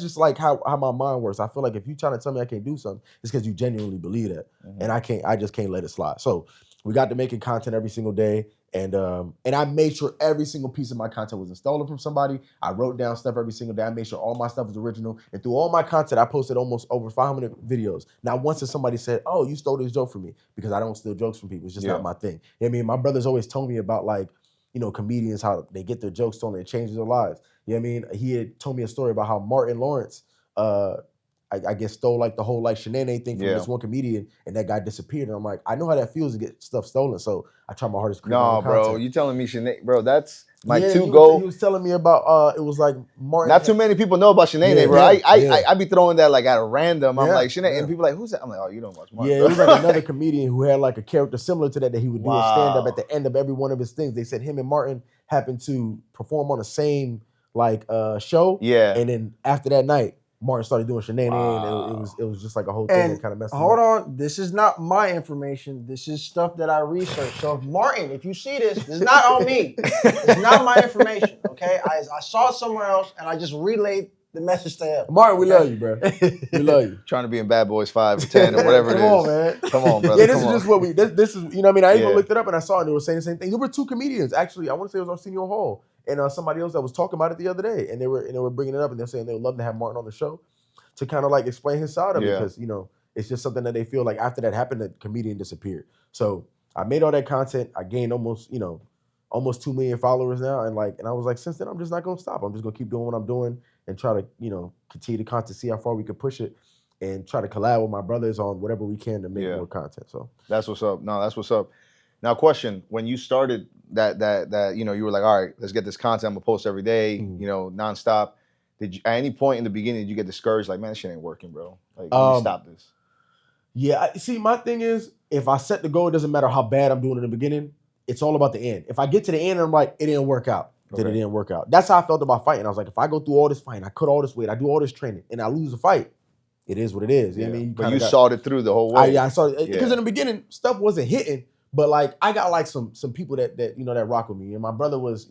just like how my mind works. I feel like if you trying to tell me I can't do something, it's because you genuinely believe that, and I just can't let it slide. So we got to making content every single day, and I made sure every single piece of my content was stolen from somebody. I wrote down stuff every single day. I made sure all my stuff was original, and through all my content, I posted almost over 500 videos. Now, once somebody said, "Oh, you stole this joke from me," because I don't steal jokes from people. It's just not my thing. You know what I mean, my brothers always told me about like, you know, comedians, how they get their jokes stolen, it changes their lives. You know what I mean? He had told me a story about how Martin Lawrence, I guess, stole like the whole like shenanigan thing from this one comedian, and that guy disappeared. And I'm like, I know how that feels to get stuff stolen, so I try my hardest to create my bro, content. you telling me Sinead, bro, that's my He was telling me about, it was like Martin. Not too many people know about Sinead, bro. I be throwing that like at a random. I'm like, Sinead, and people like, who's that? I'm like, oh, you don't watch Martin. Yeah, it was like another comedian who had like a character similar to that he would do a stand-up at the end of every one of his things. They said him and Martin happened to perform on the same like show. Yeah. And then after that night, Martin started doing shenanigans, and it was just like a whole thing that kind of messed hold on, this is not my information. This is stuff that I researched. So if Martin, if you see this is not on me. It's not my information, okay? I saw it somewhere else, and I just relayed the message to him. Martin, we love you, bro. We love you. Trying to be in Bad Boys 5 or 10 or whatever it is. Come on, man. Come on, brother. Yeah, this is just what we, this is, you know what I mean? I even looked it up, and I saw it, and they were saying the same thing. There were two comedians, actually. I want to say it was Arsenio Hall and somebody else that was talking about it the other day, and they were bringing it up, and they're saying they would love to have Martin on the show to kind of like explain his side of it, because, you know, it's just something that they feel like after that happened, the comedian disappeared. So I made all that content. I gained almost 2 million followers now. And I was like, since then, I'm just not going to stop. I'm just going to keep doing what I'm doing and try to, continue the content, see how far we could push it, and try to collab with my brothers on whatever we can to make more content. So that's what's up. No, that's what's up. Now, question: when you started that, you were like, all right, let's get this content. I'm gonna post every day, nonstop. Did you, at any point in the beginning, did you get discouraged? Like, man, this shit ain't working, bro. Like, you stop this. Yeah, see, my thing is, if I set the goal, it doesn't matter how bad I'm doing in the beginning. It's all about the end. If I get to the end and I'm like, it didn't work out, then it didn't work out. That's how I felt about fighting. I was like, if I go through all this fighting, I cut all this weight, I do all this training, and I lose a fight, it is what it is. You know what I mean? But you saw it through the whole way. I saw it. Because in the beginning, stuff wasn't hitting, but like I got like some people that rock with me. And my brother was,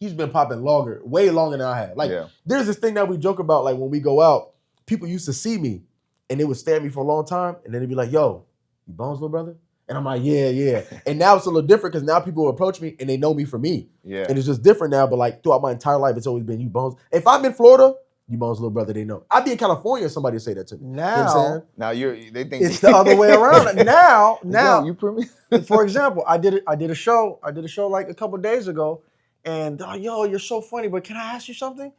he's been popping way longer than I had. Like there's this thing that we joke about, like when we go out, people used to see me and they would stare at me for a long time, and then they'd be like, yo, you Bones, little brother? And I'm like, yeah. And now it's a little different because now people approach me and they know me for me. Yeah. And it's just different now, but like throughout my entire life, it's always been you Bones. If I'm in Florida, you Bones, little brother, they know. I'd be in California, somebody say that to me. Now, you know what I'm saying? Now they think it's the other way around. Now, you Premi? For example, I did a show like a couple days ago, and yo, you're so funny, but can I ask you something?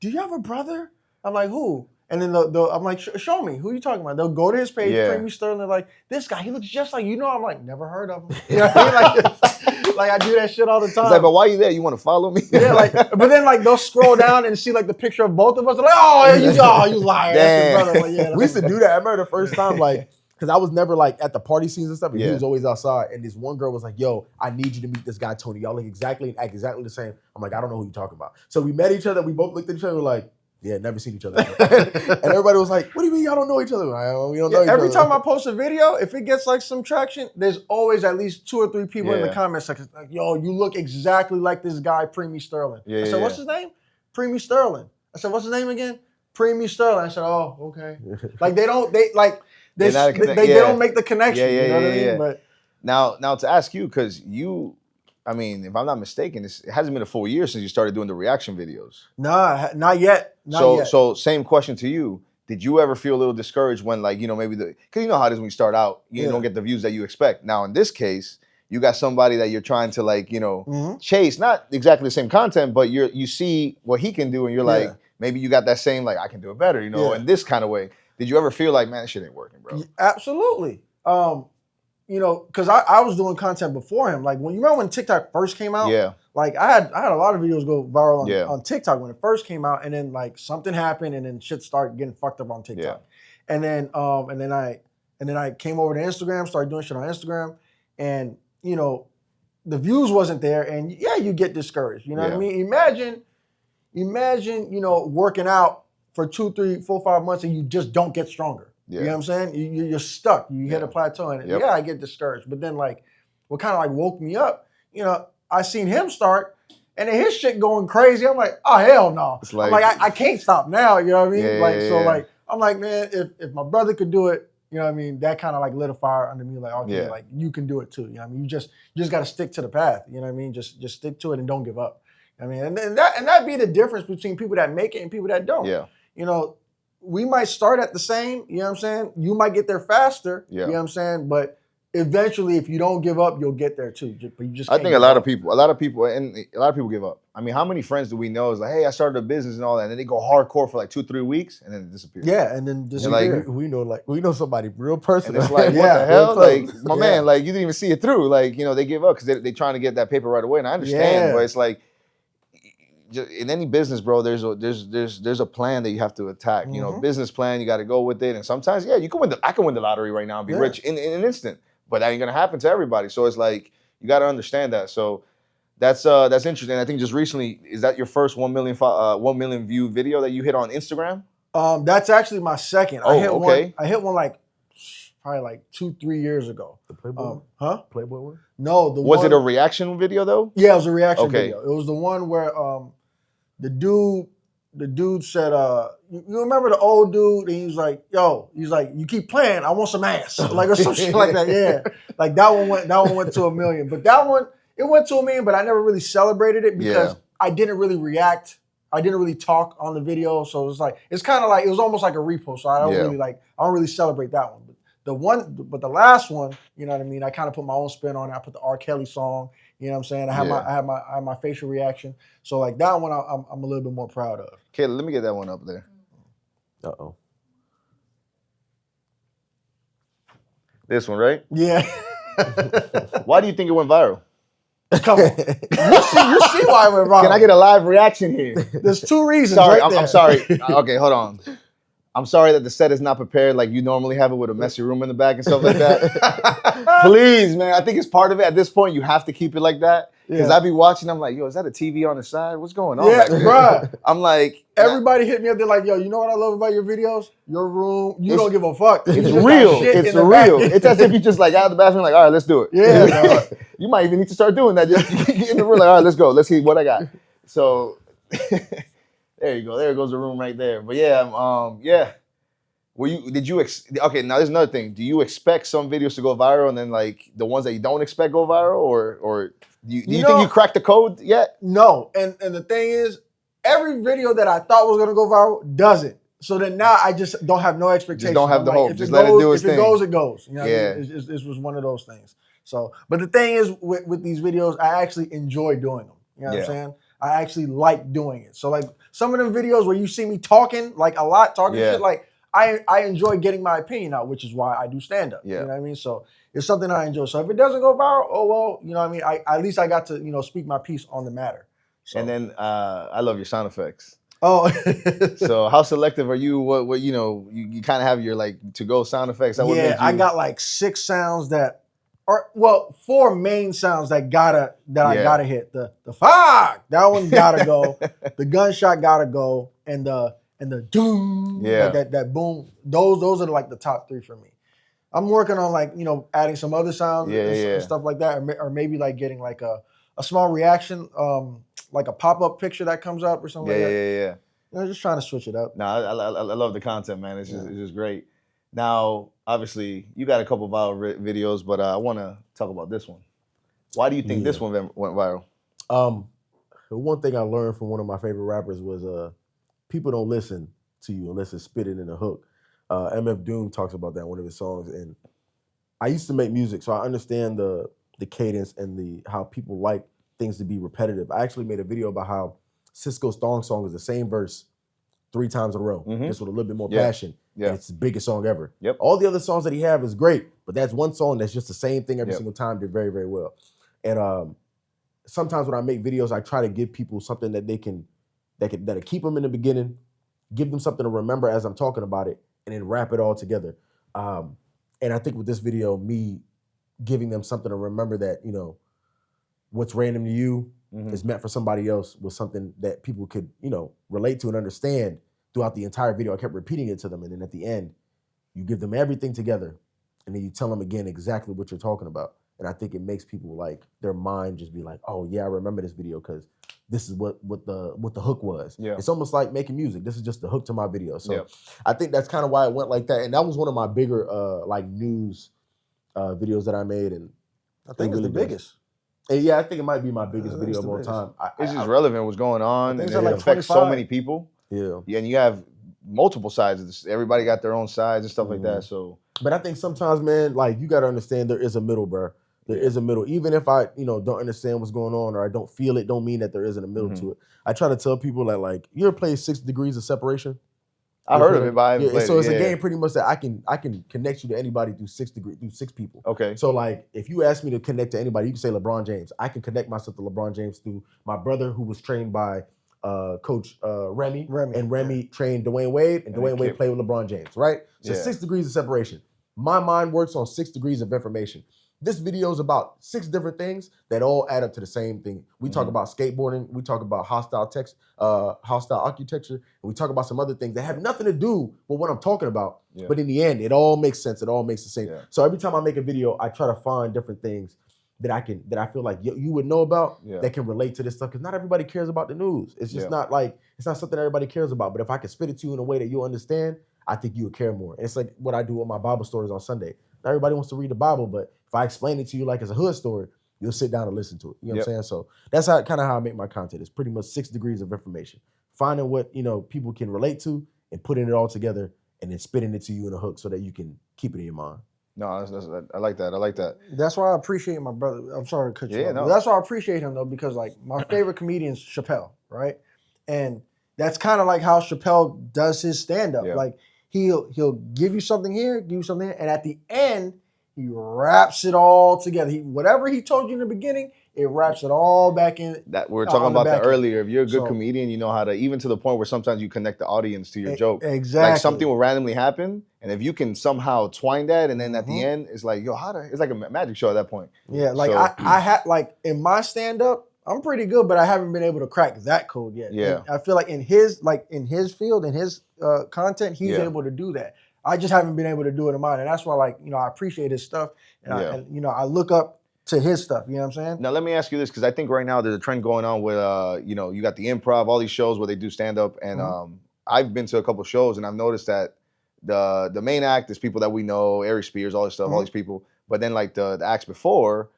Do you have a brother? I'm like, who? And then I'm like, show me. Who are you talking about? They'll go to his page, Premi Sterlin, like, this guy, he looks just like, I'm like, never heard of him. You know what I mean? Like I do that shit all the time. It's like, but why are you there? You want to follow me? Yeah, like, but then like they'll scroll down and see like the picture of both of us. They're like, you liar. That's your brother. Like, we used to do that. I remember the first time, like, because I was never like at the party scenes and stuff, and he was always outside. And this one girl was like, yo, I need you to meet this guy, Tony. Y'all look exactly and act exactly the same. I'm like, I don't know who you're talking about. So we met each other. We both looked at each other. We're like, yeah, never seen each other. And everybody was like, what do you mean y'all don't know each other? We don't know each other. Every time I post a video, if it gets like some traction, there's always at least 2 or 3 people in the comment section like, yo, you look exactly like this guy, Premi Sterlin. I said, what's his name? Premi Sterlin. I said, what's his name again? Premi Sterlin. I said, oh, okay. Like they don't make the connection. You know what I mean? But now to ask you, because I mean, if I'm not mistaken, it hasn't been a full year since you started doing the reaction videos. Nah, not yet. So same question to you. Did you ever feel a little discouraged when, like, maybe because you know how it is when you start out, you don't get the views that you expect. Now, in this case, you got somebody that you're trying to, like, chase, not exactly the same content, but you see what he can do, and you're like, maybe you got that same, like, I can do it better, in this kind of way. Did you ever feel like, man, this shit ain't working, bro? Absolutely. Because I was doing content before him. Like, when you remember when TikTok first came out? Like, I had a lot of videos go viral on TikTok when it first came out, and then like something happened, and then shit started getting fucked up on TikTok. And then I came over to Instagram, started doing shit on Instagram, and the views wasn't there, and you get discouraged. You know what I mean? Imagine working out for 2, 3, 4, 5 months, and you just don't get stronger. You know what I'm saying? You're stuck. You hit a plateau, and I get discouraged. But then, like, what kind of like woke me up? I seen him start, and then his shit going crazy. I'm like, oh hell no! I'm like, I can't stop now. You know what I mean? Like, I'm like, man, if my brother could do it, you know what I mean? That kind of like lit a fire under me. Like, okay, like you can do it too. You know what I mean? You just got to stick to the path. You know what I mean? Just stick to it and don't give up. I mean, and that be the difference between people that make it and people that don't. We might start at the same, you know what I'm saying? You might get there faster, you know what I'm saying? But eventually, if you don't give up, you'll get there too. But you just I think a lot of people give up. I mean, how many friends do we know is like, hey, I started a business and all that, and then they go hardcore for like 2-3 weeks and then it disappears. Yeah, and then disappear. Like we know somebody real personal. And it's like, what the hell? Like, my man, like you didn't even see it through. Like, they give up because they're trying to get that paper right away. And I understand, but it's like, in any business, bro, there's a plan that you have to attack. Business plan, you got to go with it. And sometimes, you can win. I can win the lottery right now and be rich in an instant. But that ain't gonna happen to everybody. So it's like you got to understand that. So that's interesting. I think just recently, is that your first 1 million view video that you hit on Instagram? That's actually my second. Oh, okay. I hit one like probably like 2-3 years ago. The Playboy? Playboy one? No, Was it a reaction video though? Yeah, it was a reaction video. It was the one where the dude said, you remember the old dude? And he was like, you keep playing, I want some ass. Like, or some shit like that. Yeah. Like that one went to 1 million. But that one, it went to 1 million, but I never really celebrated it because I didn't really react. I didn't really talk on the video. So it was kind of like, it was almost like a repost. So I don't really celebrate that one. But the last one, you know what I mean? I kind of put my own spin on it. I put the R. Kelly song You know what I'm saying? I have my facial reaction. So like that one, I'm a little bit more proud of. Kayla, let me get that one up there. Uh-oh. This one, right? Yeah. Why do you think it went viral? Come on. You see why it went viral. Can I get a live reaction here? There's 2 reasons. Sorry, right there. I'm sorry. Okay, hold on. I'm sorry that the set is not prepared like you normally have it with a messy room in the back and stuff like that. Please, man. I think it's part of it. At this point, you have to keep it like that. Because I be watching, I'm like, yo, is that a TV on the side? What's going on back there? Bruh. I'm like... Everybody hit me up. They're like, yo, you know what I love about your videos? Your room. You don't give a fuck. It's real. It's real. It's as if you just like out of the bathroom, like, all right, let's do it. Yeah. You might even need to start doing that. Just get in the room, like, all right, let's go. Let's see what I got. So there you go. There goes the room right there. But yeah. Okay, now there's another thing. Do you expect some videos to go viral and then like the ones that you don't expect go viral? Or do you think you cracked the code yet? No. And the thing is, every video that I thought was going to go viral doesn't. So then now I just don't have no expectations. Just don't have the hope. If just it let goes, it do its if thing. it goes, it goes. You know what Yeah. I mean? It was one of those things. So, but the thing is with these videos, I actually enjoy doing them. You know what I'm saying? I actually like doing it. So like some of them videos where you see me talking like a lot, shit, like I enjoy getting my opinion out, which is why I do stand up. Yeah. You know what I mean? So it's something I enjoy. So if it doesn't go viral, oh well, you know what I mean? At least I got to, speak my piece on the matter. So. And then I love your sound effects. Oh. So how selective are you? What you kind of have your like to-go sound effects. I got like 6 sounds that are 4 main sounds that I gotta hit. The fuck, that one gotta go. The gunshot gotta go, and the doom, that boom. Those are like the top 3 for me. I'm working on like adding some other sounds and stuff like that, or maybe like getting like a small reaction, like a pop-up picture that comes up or something like that. Yeah. Just trying to switch it up. No, I love the content, man. It's just great. Now, obviously, you got a couple viral videos, but I want to talk about this one. Why do you think this one went viral? The one thing I learned from one of my favorite rappers was people don't listen to you unless it's spitting in a hook. MF Doom talks about that in one of his songs, and I used to make music, so I understand the cadence and how people like things to be repetitive. I actually made a video about how Cisco's Thong Song is the same verse 3 times in a row, just with a little bit more passion. Yeah. And it's the biggest song ever. Yep. All the other songs that he have is great, but that's one song that's just the same thing every single time, did very, very well. And sometimes when I make videos, I try to give people something that'll keep them in the beginning, give them something to remember as I'm talking about it, and then wrap it all together. And I think with this video, me giving them something to remember that, what's random to you is meant for somebody else was something that people could, relate to and understand throughout the entire video. I kept repeating it to them. And then at the end, you give them everything together and then you tell them again exactly what you're talking about. And I think it makes people like their mind just be like, oh yeah, I remember this video because this is what the hook was. Yeah. It's almost like making music. This is just the hook to my video. So I think that's kind of why it went like that. And that was one of my bigger like news videos that I made. And I think it's the biggest. And yeah, I think it might be my biggest video of all time. It's just relevant what's going on, and it like affects so many people. Yeah, and you have multiple sides. Everybody got their own sides and stuff like that. So, but I think sometimes, man, like you got to understand there is a middle, bro. There is a middle. Even if I, don't understand what's going on or I don't feel it, don't mean that there isn't a middle to it. I try to tell people that, like, you ever play 6 Degrees of Separation? I heard of it, but I haven't played so it. It's a game pretty much that I can connect you to anybody through 6 people. Okay. So like if you ask me to connect to anybody, you can say LeBron James. I can connect myself to LeBron James through my brother who was trained by Coach Remy. And Remy trained Dwayne Wade, and Dwayne Wade played with LeBron James, right? So 6 degrees of separation. My mind works on 6 degrees of information. This video is about 6 different things that all add up to the same thing. We talk about skateboarding, we talk about hostile architecture, and we talk about some other things that have nothing to do with what I'm talking about. Yeah. But in the end, it all makes sense. It all makes the same. Yeah. So every time I make a video, I try to find different things that I feel like you would know about that can relate to this stuff. Because not everybody cares about the news. It's just not like, it's not something everybody cares about. But if I can spit it to you in a way that you understand, I think you would care more. And it's like what I do with my Bible stories on Sunday. Not everybody wants to read the Bible, but if I explain it to you like it's a hood story, you'll sit down and listen to it. You know what I'm saying? So that's how I make my content. It's pretty much 6 degrees of information. Finding what, people can relate to and putting it all together and then spitting it to you in a hook so that you can keep it in your mind. No, I like that. I like that. That's why I appreciate my brother. I'm sorry to cut you Yeah, off. no. That's why I appreciate him though, because like my favorite comedian is Chappelle, right? And that's kind of like how Chappelle does his stand-up. Yeah. Like he'll give you something here, give you something here, and at the end, he wraps it all together. Whatever he told you in the beginning, it wraps it all back in. That we were talking on the about that back end. earlier. If you're a good So- comedian, you know how to, even to the point where sometimes you connect the audience to your joke. Exactly. Like something will randomly happen, and if you can somehow twine that, and then at the Mhm. end, it's like, yo, it's like a magic show at that point. Yeah, like So- I had like in my stand-up, I'm pretty good, but I haven't been able to crack that code yet. Yeah. And I feel like in his field, in his content, he's Yeah. able to do that. I just haven't been able to do it in mine, and that's why, like, you know, I appreciate his stuff, and, Yeah. you know, I look up to his stuff. You know what I'm saying? Now let me ask you this, because I think right now there's a trend going on with you know, you got the improv, all these shows where they do stand up, and I've been to a couple shows and I've noticed that the main act is people that we know, Ari Spears, all this stuff, all these people, but then like the acts before,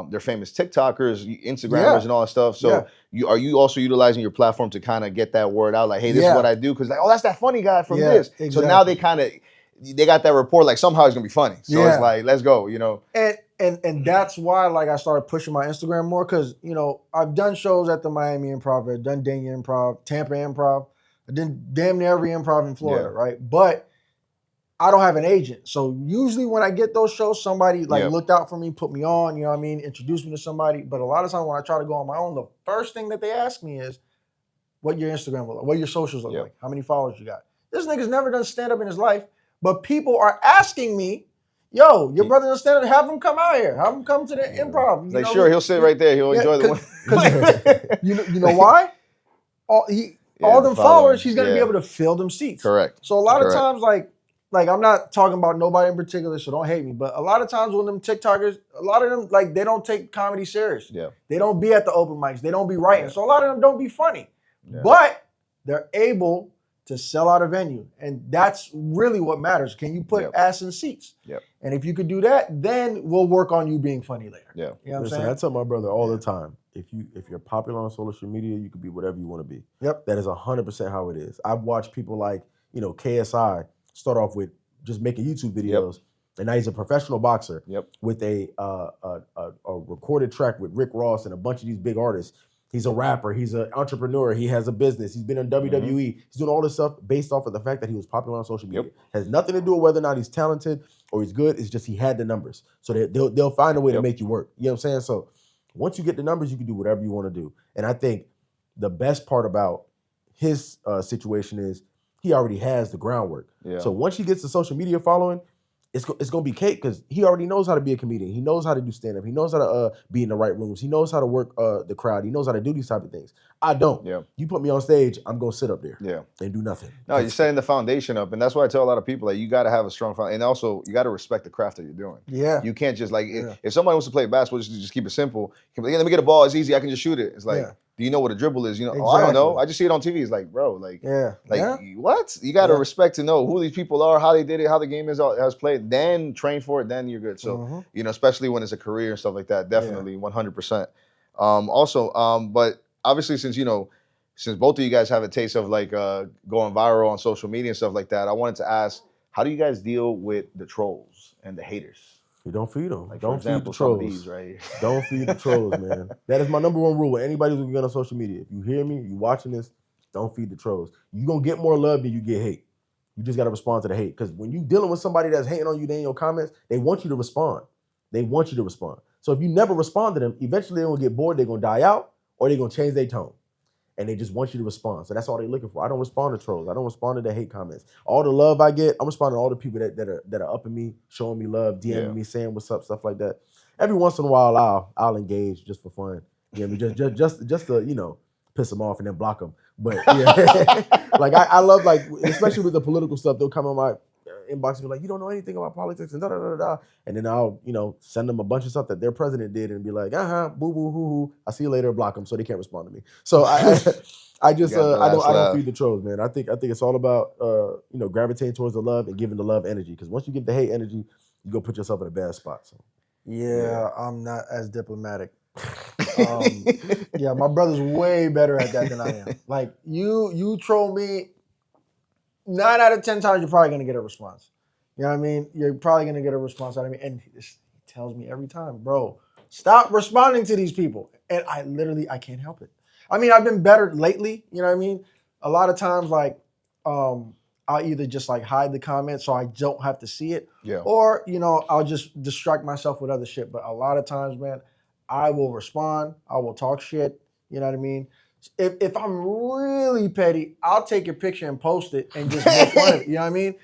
they're famous TikTokers, Instagrammers, and all that stuff. So are you also utilizing your platform to kind of get that word out, like, hey, this is what I do, because like, oh, that's that funny guy from this. Exactly. So now they got that rapport, like somehow it's gonna be funny. So it's like, let's go, you know. And that's why, like, I started pushing my Instagram more, because, you know, I've done shows at the Miami Improv, I've done Dania Improv, Tampa Improv, I did damn near every improv in Florida, right? But I don't have an agent. So usually when I get those shows, somebody like looked out for me, put me on, you know what I mean, introduced me to somebody. But a lot of times when I try to go on my own, the first thing that they ask me is, what your Instagram look like, what your socials look like, how many followers you got. This nigga's never done stand-up in his life, but people are asking me, yo, your brother does stand-up, have him come out here. Have him come to the improv. Like, sure, he'll sit right there. He'll enjoy the one. You know why? All them followers, he's going to be able to fill them seats. Correct. So a lot of times, like I'm not talking about nobody in particular, so don't hate me. But a lot of times when them TikTokers, a lot of them, like, they don't take comedy serious. Yeah. They don't be at the open mics. They don't be writing. So a lot of them don't be funny. Yeah. But they're able to sell out a venue. And that's really what matters. Can you put ass in seats? Yep. And if you could do that, then we'll work on you being funny later. Yeah. You know what I'm Listen, saying? I tell my brother all the time, if you're popular on social media, you can be whatever you want to be. Yep. That is 100% how it is. I've watched people like, you know, KSI start off with just making YouTube videos, and now he's a professional boxer with a recorded track with Rick Ross and a bunch of these big artists. He's a rapper. He's an entrepreneur. He has a business. He's been in WWE. He's doing all this stuff based off of the fact that he was popular on social media. Has nothing to do with whether or not he's talented or he's good. It's just he had the numbers. So they'll find a way to make you work. You know what I'm saying? So once you get the numbers, you can do whatever you want to do. And I think the best part about his situation is he already has the groundwork. Yeah. So once he gets the social media following, it's going to be cake, because he already knows how to be a comedian. He knows how to do stand-up. He knows how to be in the right rooms. He knows how to work the crowd. He knows how to do these type of things. I don't. Yeah. You put me on stage, I'm going to sit up there and do nothing. No, you're setting the foundation up. And that's why I tell a lot of people, like, you got to have a strong foundation. And also, you got to respect the craft that you're doing. Yeah. You can't just, like, if somebody wants to play basketball, just keep it simple. You can be like, let me get a ball. It's easy. I can just shoot it. It's like, do you know what a dribble is? You know, oh, I don't know. I just see it on TV. It's like, bro, like, what? You got to respect to know who these people are, how they did it, how the game is played. Then train for it. Then you're good. So, you know, especially when it's a career and stuff like that, definitely 100%. But obviously, since both of you guys have a taste of like going viral on social media and stuff like that, I wanted to ask, how do you guys deal with the trolls and the haters? You don't feed them. Like, don't feed the trolls. These, right? Don't feed the trolls, man. That is my number one rule with anybody who's on social media. If you hear me, you watching this, don't feed the trolls. You're going to get more love than you get hate. You just got to respond to the hate. Because when you're dealing with somebody that's hating on you in your comments, they want you to respond. They want you to respond. So if you never respond to them, eventually they're going to get bored, they're going to die out, or they're going to change their tone. And they just want you to respond. So that's all they're looking for. I don't respond to trolls. I don't respond to the hate comments. All the love I get, I'm responding to all the people that are upping me, showing me love, DMing me, saying what's up, stuff like that. Every once in a while, I'll engage just for fun. You know what I mean? Just to, piss them off and then block them. But yeah, like I love, like, especially with the political stuff, they'll come on my inbox and be like, you don't know anything about politics and da-da-da-da. And then I'll, send them a bunch of stuff that their president did and be like, boo-boo-hoo-hoo. I'll see you later, block them so they can't respond to me. So I don't feed the trolls, man. I think it's all about, gravitating towards the love and giving the love energy. Because once you get the hate energy, you go put yourself in a bad spot. So yeah, I'm not as diplomatic. My brother's way better at that than I am. Like, you troll me, 9 out of 10 times you're probably gonna get a response. You know what I mean? You're probably gonna get a response out of me. And he tells me every time, bro, stop responding to these people. And I can't help it. I mean, I've been better lately, you know what I mean? A lot of times, like, I'll either just like hide the comments so I don't have to see it. Yeah. Or, I'll just distract myself with other shit. But a lot of times, man, I will respond. I will talk shit. You know what I mean? If I'm really petty, I'll take your picture and post it and just make fun of it. You know what I mean?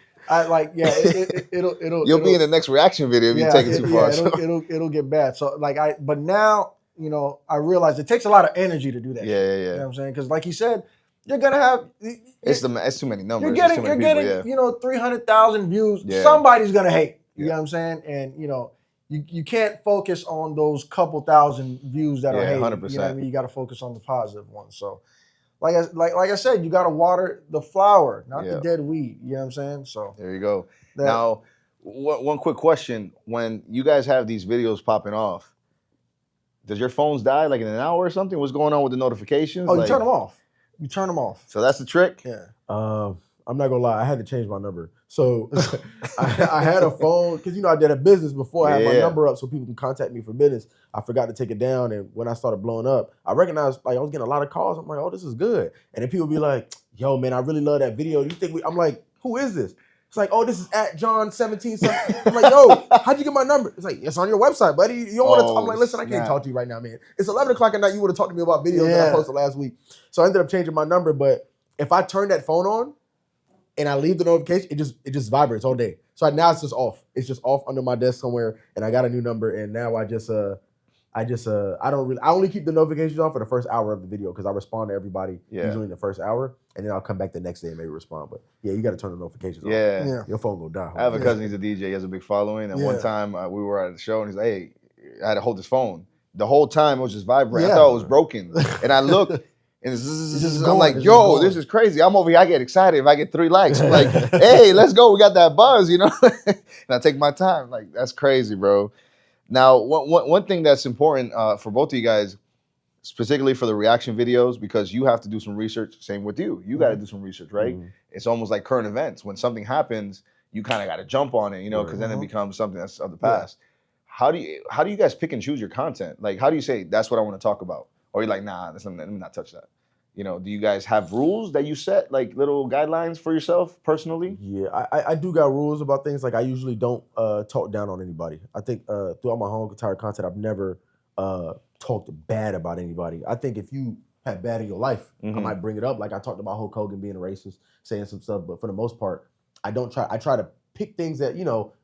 You'll be in the next reaction video if you take it too far. It'll get bad. So but now, I realize it takes a lot of energy to do that. Yeah. You know what I'm saying? Because like you said, you're gonna have it's too many numbers. You're getting 300,000 views. Yeah. Somebody's gonna hate. You know what I'm saying? And you can't focus on those couple thousand views that are hating. 100%. You know what I mean? You got to focus on the positive ones. So, like I said, you got to water the flower, not the dead weed. You know what I'm saying? So there you go. Now, one quick question: when you guys have these videos popping off, does your phones die like in an hour or something? What's going on with the notifications? Oh, you turn them off. You turn them off. So that's the trick. Yeah. I'm not gonna lie, I had to change my number. So I had a phone because I did a business before. I had my number up so people can contact me for business. I forgot to take it down, and when I started blowing up, I recognized I was getting a lot of calls. I'm like, oh, this is good. And then people be like, yo, man, I really love that video. You think I'm like, who is this? It's like, oh, this is at John 17. I'm like, yo, how'd you get my number? It's like, it's on your website, buddy. You don't want to. I'm like, listen, I can't talk to you right now, man. It's 11 o'clock at night. You would have talked to me about videos that I posted last week. So I ended up changing my number. But if I turn that phone on and I leave the notification, it just vibrates all day. So now it's just off. It's just off under my desk somewhere, and I got a new number. And now I only keep the notifications on for the first hour of the video because I respond to everybody usually in the first hour, and then I'll come back the next day and maybe respond. But you got to turn the notifications on. Yeah. Your phone will die. I have a cousin. He's a DJ. He has a big following. And one time we were at a show, and he's like, "Hey, I had to hold his phone the whole time. It was just vibrating. I thought it was broken, and I looked." And I'm like, yo, this is crazy. I'm over here. I get excited if I get 3 likes. I'm like, hey, let's go. We got that buzz, And I take my time. Like, that's crazy, bro. Now, one thing that's important for both of you guys, particularly for the reaction videos, because you have to do some research. Same with you. You got to do some research, right? Mm-hmm. It's almost like current events. When something happens, you kind of got to jump on it, because then it becomes something that's of the past. How do you guys pick and choose your content? Like, how do you say, that's what I want to talk about? Or you're like, nah, let me not touch that. Do you guys have rules that you set, like little guidelines for yourself personally? Yeah, I do got rules about things. Like I usually don't talk down on anybody. I think throughout my whole entire content, I've never talked bad about anybody. I think if you have bad in your life, I might bring it up. Like I talked about Hulk Hogan being a racist, saying some stuff, but for the most part, I try to pick things that,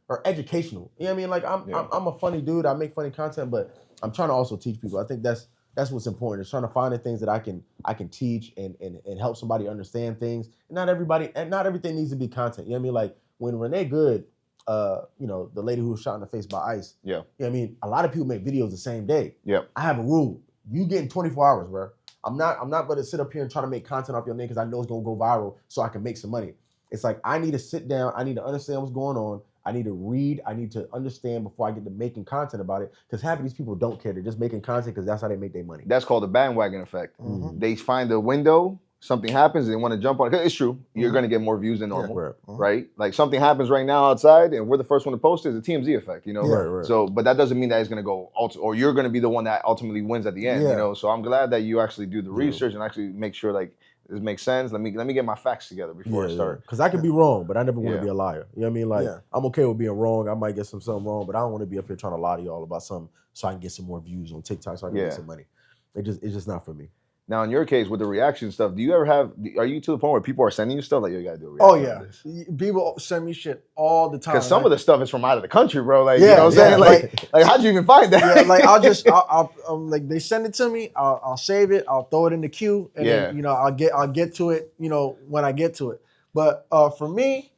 are educational. You know what I mean? Like I'm a funny dude. I make funny content, but I'm trying to also teach people. I think that's what's important. Is trying to find the things that I can teach and help somebody understand things. And not everything needs to be content. You know what I mean? Like when Renee Good, the lady who was shot in the face by ICE. Yeah. You know what I mean? A lot of people make videos the same day. Yeah. I have a rule. You get in 24 hours, bro. I'm not gonna sit up here and try to make content off your name because I know it's gonna go viral so I can make some money. It's like I need to sit down, I need to understand what's going on. I need to read. I need to understand before I get to making content about it. Because half of these people don't care. They're just making content because that's how they make their money. That's called the bandwagon effect. Mm-hmm. They find a window, something happens, and they want to jump on it. It's true. You're going to get more views than normal, right? Like something happens right now outside, and we're the first one to post it. It's a TMZ effect, Right. So, but that doesn't mean that it's going to go, or you're going to be the one that ultimately wins at the end, So I'm glad that you actually do the research and actually make sure, like, this makes sense. Let me get my facts together before I start. Because I can be wrong, but I never want to be a liar. You know what I mean? Like, I'm okay with being wrong. I might get something wrong, but I don't want to be up here trying to lie to y'all about something so I can get some more views on TikTok so I can get some money. It's just not for me. Now, in your case, with the reaction stuff, are you to the point where people are sending you stuff like, you got to do a reaction? Oh, yeah. People send me shit all the time. Because some of the stuff is from out of the country, bro. Like, you know what I'm saying? Like, how'd you even find that? Yeah, like, I'll like, they send it to me, I'll save it, I'll throw it in the queue, and then, I'll get to it, when I get to it. But for me,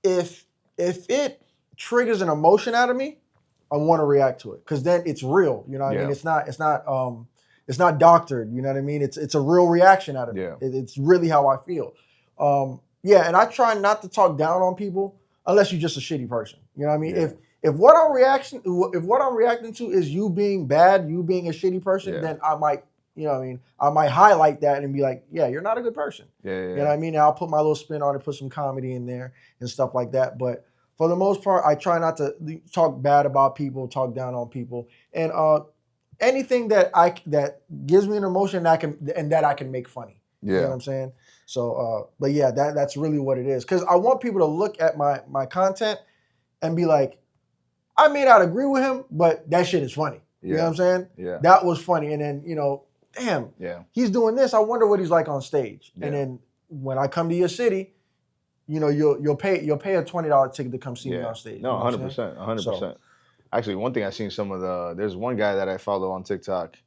if it triggers an emotion out of me, I want to react to it. Because then it's real, you know what I mean? It's not doctored, you know what I mean? It's a real reaction out of it. It's really how I feel. And I try not to talk down on people unless you're just a shitty person. You know what I mean? If what I'm reacting to is you being bad, you being a shitty person, then I might, you know what I mean? I might highlight that and be like, yeah, you're not a good person. Yeah. You know what I mean? And I'll put my little spin on it, put some comedy in there and stuff like that. But for the most part, I try not to talk bad about people, talk down on people, and anything that gives me an emotion that I can make funny. Yeah. You know what I'm saying? So, but yeah, that's really what it is. Because I want people to look at my content and be like, I may not agree with him, but that shit is funny. You know what I'm saying? Yeah. That was funny. And then, damn, he's doing this. I wonder what he's like on stage. Yeah. And then when I come to your city, you'll pay a $20 ticket to come see me on stage. No, 100%, 100%. So, actually, one thing I seen there's one guy that I follow on TikTok,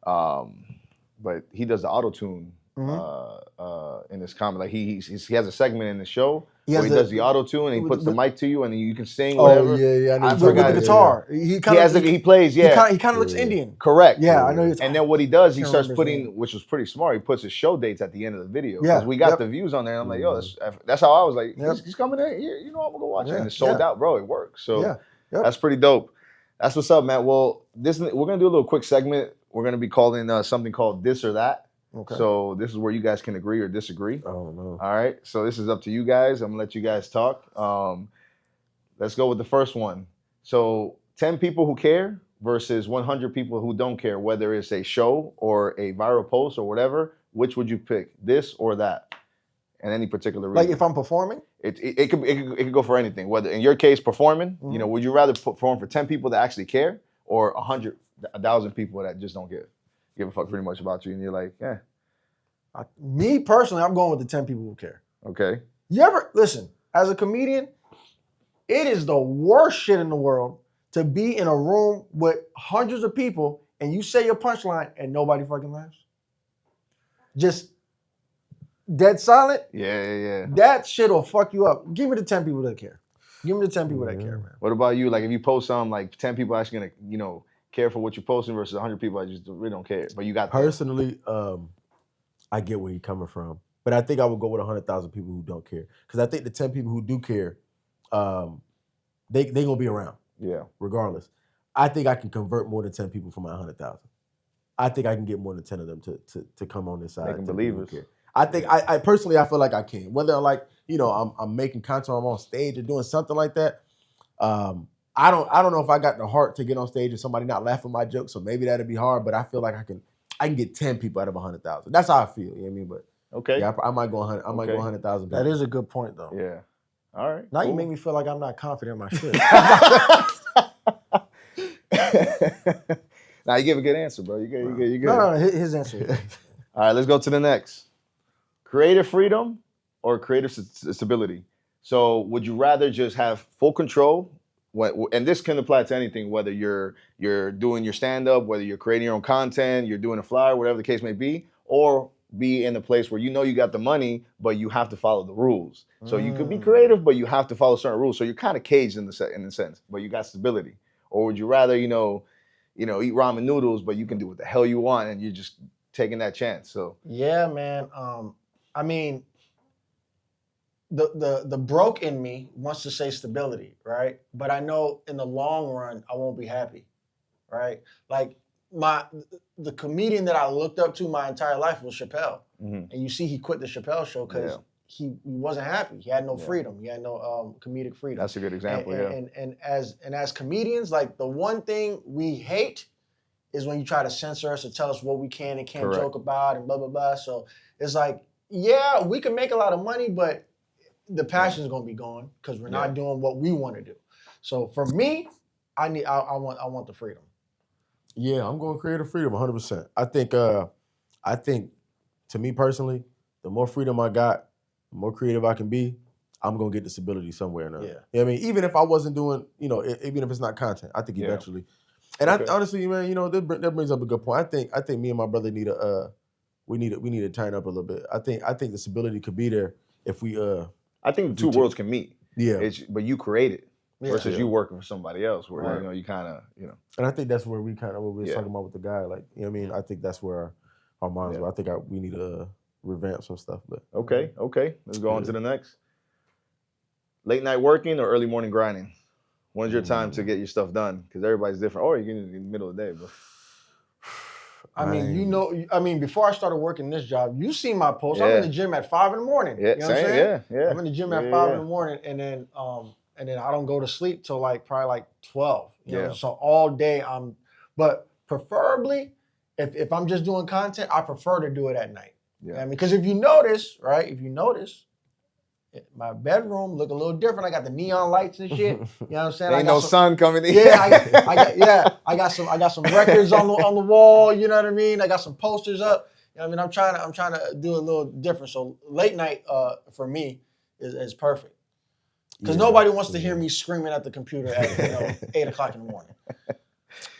but he does the auto-tune in his comment. Like he has a segment in the show where he does the auto-tune and he puts the mic to you and you can sing whatever. Oh, yeah. I forgot with the guitar. Yeah. He plays, He kind of looks Indian. Correct. Yeah, I know. And then what he does, he starts putting, which was pretty smart, he puts his show dates at the end of the video. Because we got the views on there. And I'm like, yo, that's how I was like, he's coming in here. I'm going to go watch it. And it's sold out, bro. It works. So that's pretty dope. That's what's up, man. Well, we're going to do a little quick segment. We're going to be calling something called This or That. Okay. So this is where you guys can agree or disagree. Oh, no. All right. So this is up to you guys. I'm going to let you guys talk. Let's go with the first one. So 10 people who care versus 100 people who don't care, whether it's a show or a viral post or whatever. Which would you pick, this or that? And any particular reason. Like if I'm performing? It could go for anything. Whether in your case, performing, would you rather perform for 10 people that actually care or 1,000 people that just don't give a fuck pretty much about you, and you're like, Me personally, I'm going with the 10 people who care. Okay. You ever listen? As a comedian, it is the worst shit in the world to be in a room with hundreds of people and you say your punchline and nobody fucking laughs. Just dead silent. Yeah. That shit will fuck you up. Give me the 10 people that care. Give me the 10 people that care, man. What about you? Like if you post something, like 10 people actually gonna, care for what you're posting versus 100 people that just really don't care. But you got personally, I get where you're coming from, but I think I would go with 100,000 people who don't care because I think the 10 people who do care, they gonna be around. Yeah. Regardless, I think I can convert more than 10 people from my 100,000. I think I can get more than 10 of them to come on this side. Making believers. I think I personally I feel like I can. Whether I'm making content, I'm on stage or doing something like that. I don't know if I got the heart to get on stage and somebody not laughing at my jokes, so maybe that'd be hard. But I feel like I can get 10 people out of 100,000. That's how I feel. You know what I mean? But okay, yeah, I might go 100. I might go 100,000. That is a good point, though. Yeah. All right. Now you make me feel like I'm not confident in my shit. Now you give a good answer, bro. You good. No, his answer. All right, let's go to the next. Creative freedom or creative stability? So would you rather just have full control? And this can apply to anything, whether you're doing your stand-up, whether you're creating your own content, you're doing a flyer, whatever the case may be, or be in a place where you got the money, but you have to follow the rules. So you could be creative, but you have to follow certain rules. So you're kind of caged in the sense, but you got stability. Or would you rather, eat ramen noodles, but you can do what the hell you want, and you're just taking that chance? So yeah, man. I mean, the broke in me wants to say stability, right? But I know in the long run I won't be happy, right? Like the comedian that I looked up to my entire life was Chappelle, and you see he quit the Chappelle show because he wasn't happy. He had no freedom. He had no comedic freedom. That's a good example. And as comedians, like the one thing we hate is when you try to censor us or tell us what we can and can't joke about and blah blah blah. So it's like, yeah, we can make a lot of money, but the passion is going to be gone because we're not doing what we want to do. So for me, I want the freedom. Yeah, I'm going creative freedom 100%. I think to me personally, the more freedom I got, the more creative I can be, I'm going to get the stability somewhere now. Yeah. You know what I mean? Even if I wasn't doing, even if it's not content, I think eventually. And I honestly, man, that brings up a good point. I think me and my brother need to turn up a little bit. I think the stability could be there if we I think the two worlds can meet. Yeah. But you create it versus you working for somebody else where, you kind of, And I think that's where we kind of, what we were talking about with the guy, like, you know what I mean? I think that's where our minds are. I think we need to revamp some stuff. But Okay. Let's go on to the next. Late night working or early morning grinding? When's your time to get your stuff done? Because everybody's different. Or you can in the middle of the day, bro. I mean, before I started working this job, you see my posts. I'm Yeah. in the gym at 5 a.m. Yeah, You know what I'm same. saying? Yeah. I'm in the gym at 5 a.m. and then I don't go to sleep till probably 12. You know? Yeah. So all day but preferably if I'm just doing content, I prefer to do it at night. Yeah. I mean, because if you notice, my bedroom look a little different. I got the neon lights and shit. You know what I'm saying? Ain't no sun coming in. Yeah, I got some records on the wall. You know what I mean? I got some posters up. You know what I mean? I'm trying to do a little different. So late night for me is perfect because nobody wants to hear me screaming at the computer at 8 o'clock in the morning.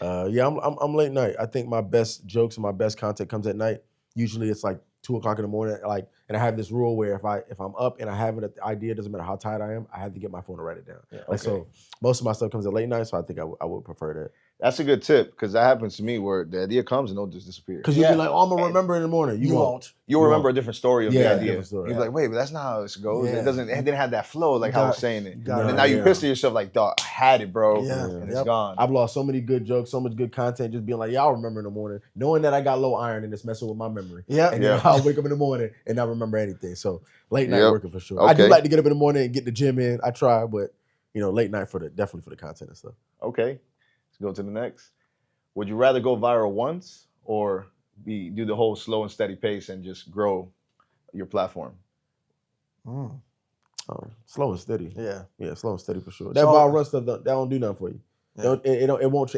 I'm late night. I think my best jokes and my best content comes at night. Usually it's like 2 o'clock in the morning. And I have this rule where if I'm up and I have an idea, doesn't matter how tired I am, I have to get my phone to write it down. Yeah, So most of my stuff comes at late night. So I think I would prefer that. That's a good tip because that happens to me where the idea comes and it'll just disappear. Because you'll be like, oh, I'm gonna remember in the morning. You won't. You'll remember a different story of the idea. Different story. You're like, wait, but that's not how it goes. Yeah. It didn't have that flow like how I was saying it. got And it. now you Yeah. pissed at yourself like, dog, I had it, bro. Yeah. And it's gone. I've lost so many good jokes, so much good content, just being like, yeah, I'll remember in the morning, knowing that I got low iron and it's messing with my memory. Yeah. And then I'll wake up in the morning and not remember anything. So late night working for sure. Okay. I do like to get up in the morning and get the gym in. I try, but late night definitely for the content and stuff. Okay. Let's go to the next. Would you rather go viral once or do the whole slow and steady pace and just grow your platform? Slow and steady. Yeah, slow and steady for sure. That viral stuff that don't do nothing for you. Yeah. It won't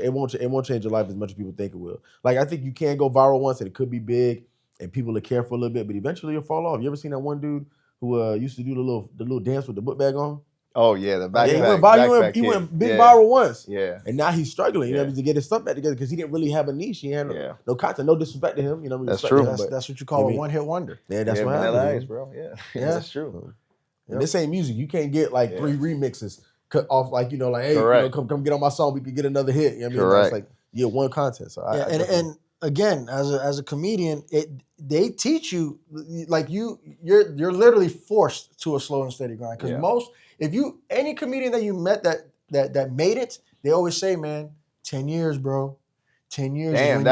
change your life as much as people think it will. Like I think you can go viral once and it could be big and people will care for a little bit, but eventually it'll fall off. You ever seen that one dude who used to do the little dance with the book bag on? Oh yeah, the backpack. He went big viral once. Yeah. And now he's struggling, to get his stuff back together because he didn't really have a niche. He had no content, no disrespect to him. That's true. That's what you call a one-hit wonder. Yeah, that's what happens, bro. Yeah, that's true. And this ain't music. You can't get 3 remixes cut off hey, come get on my song. We could get another hit. You know what I mean? It's like one content. So and again, as a comedian, they teach you you're literally forced to a slow and steady grind because any comedian that you met that made it, they always say, man, 10 years, bro. 10 years. Damn,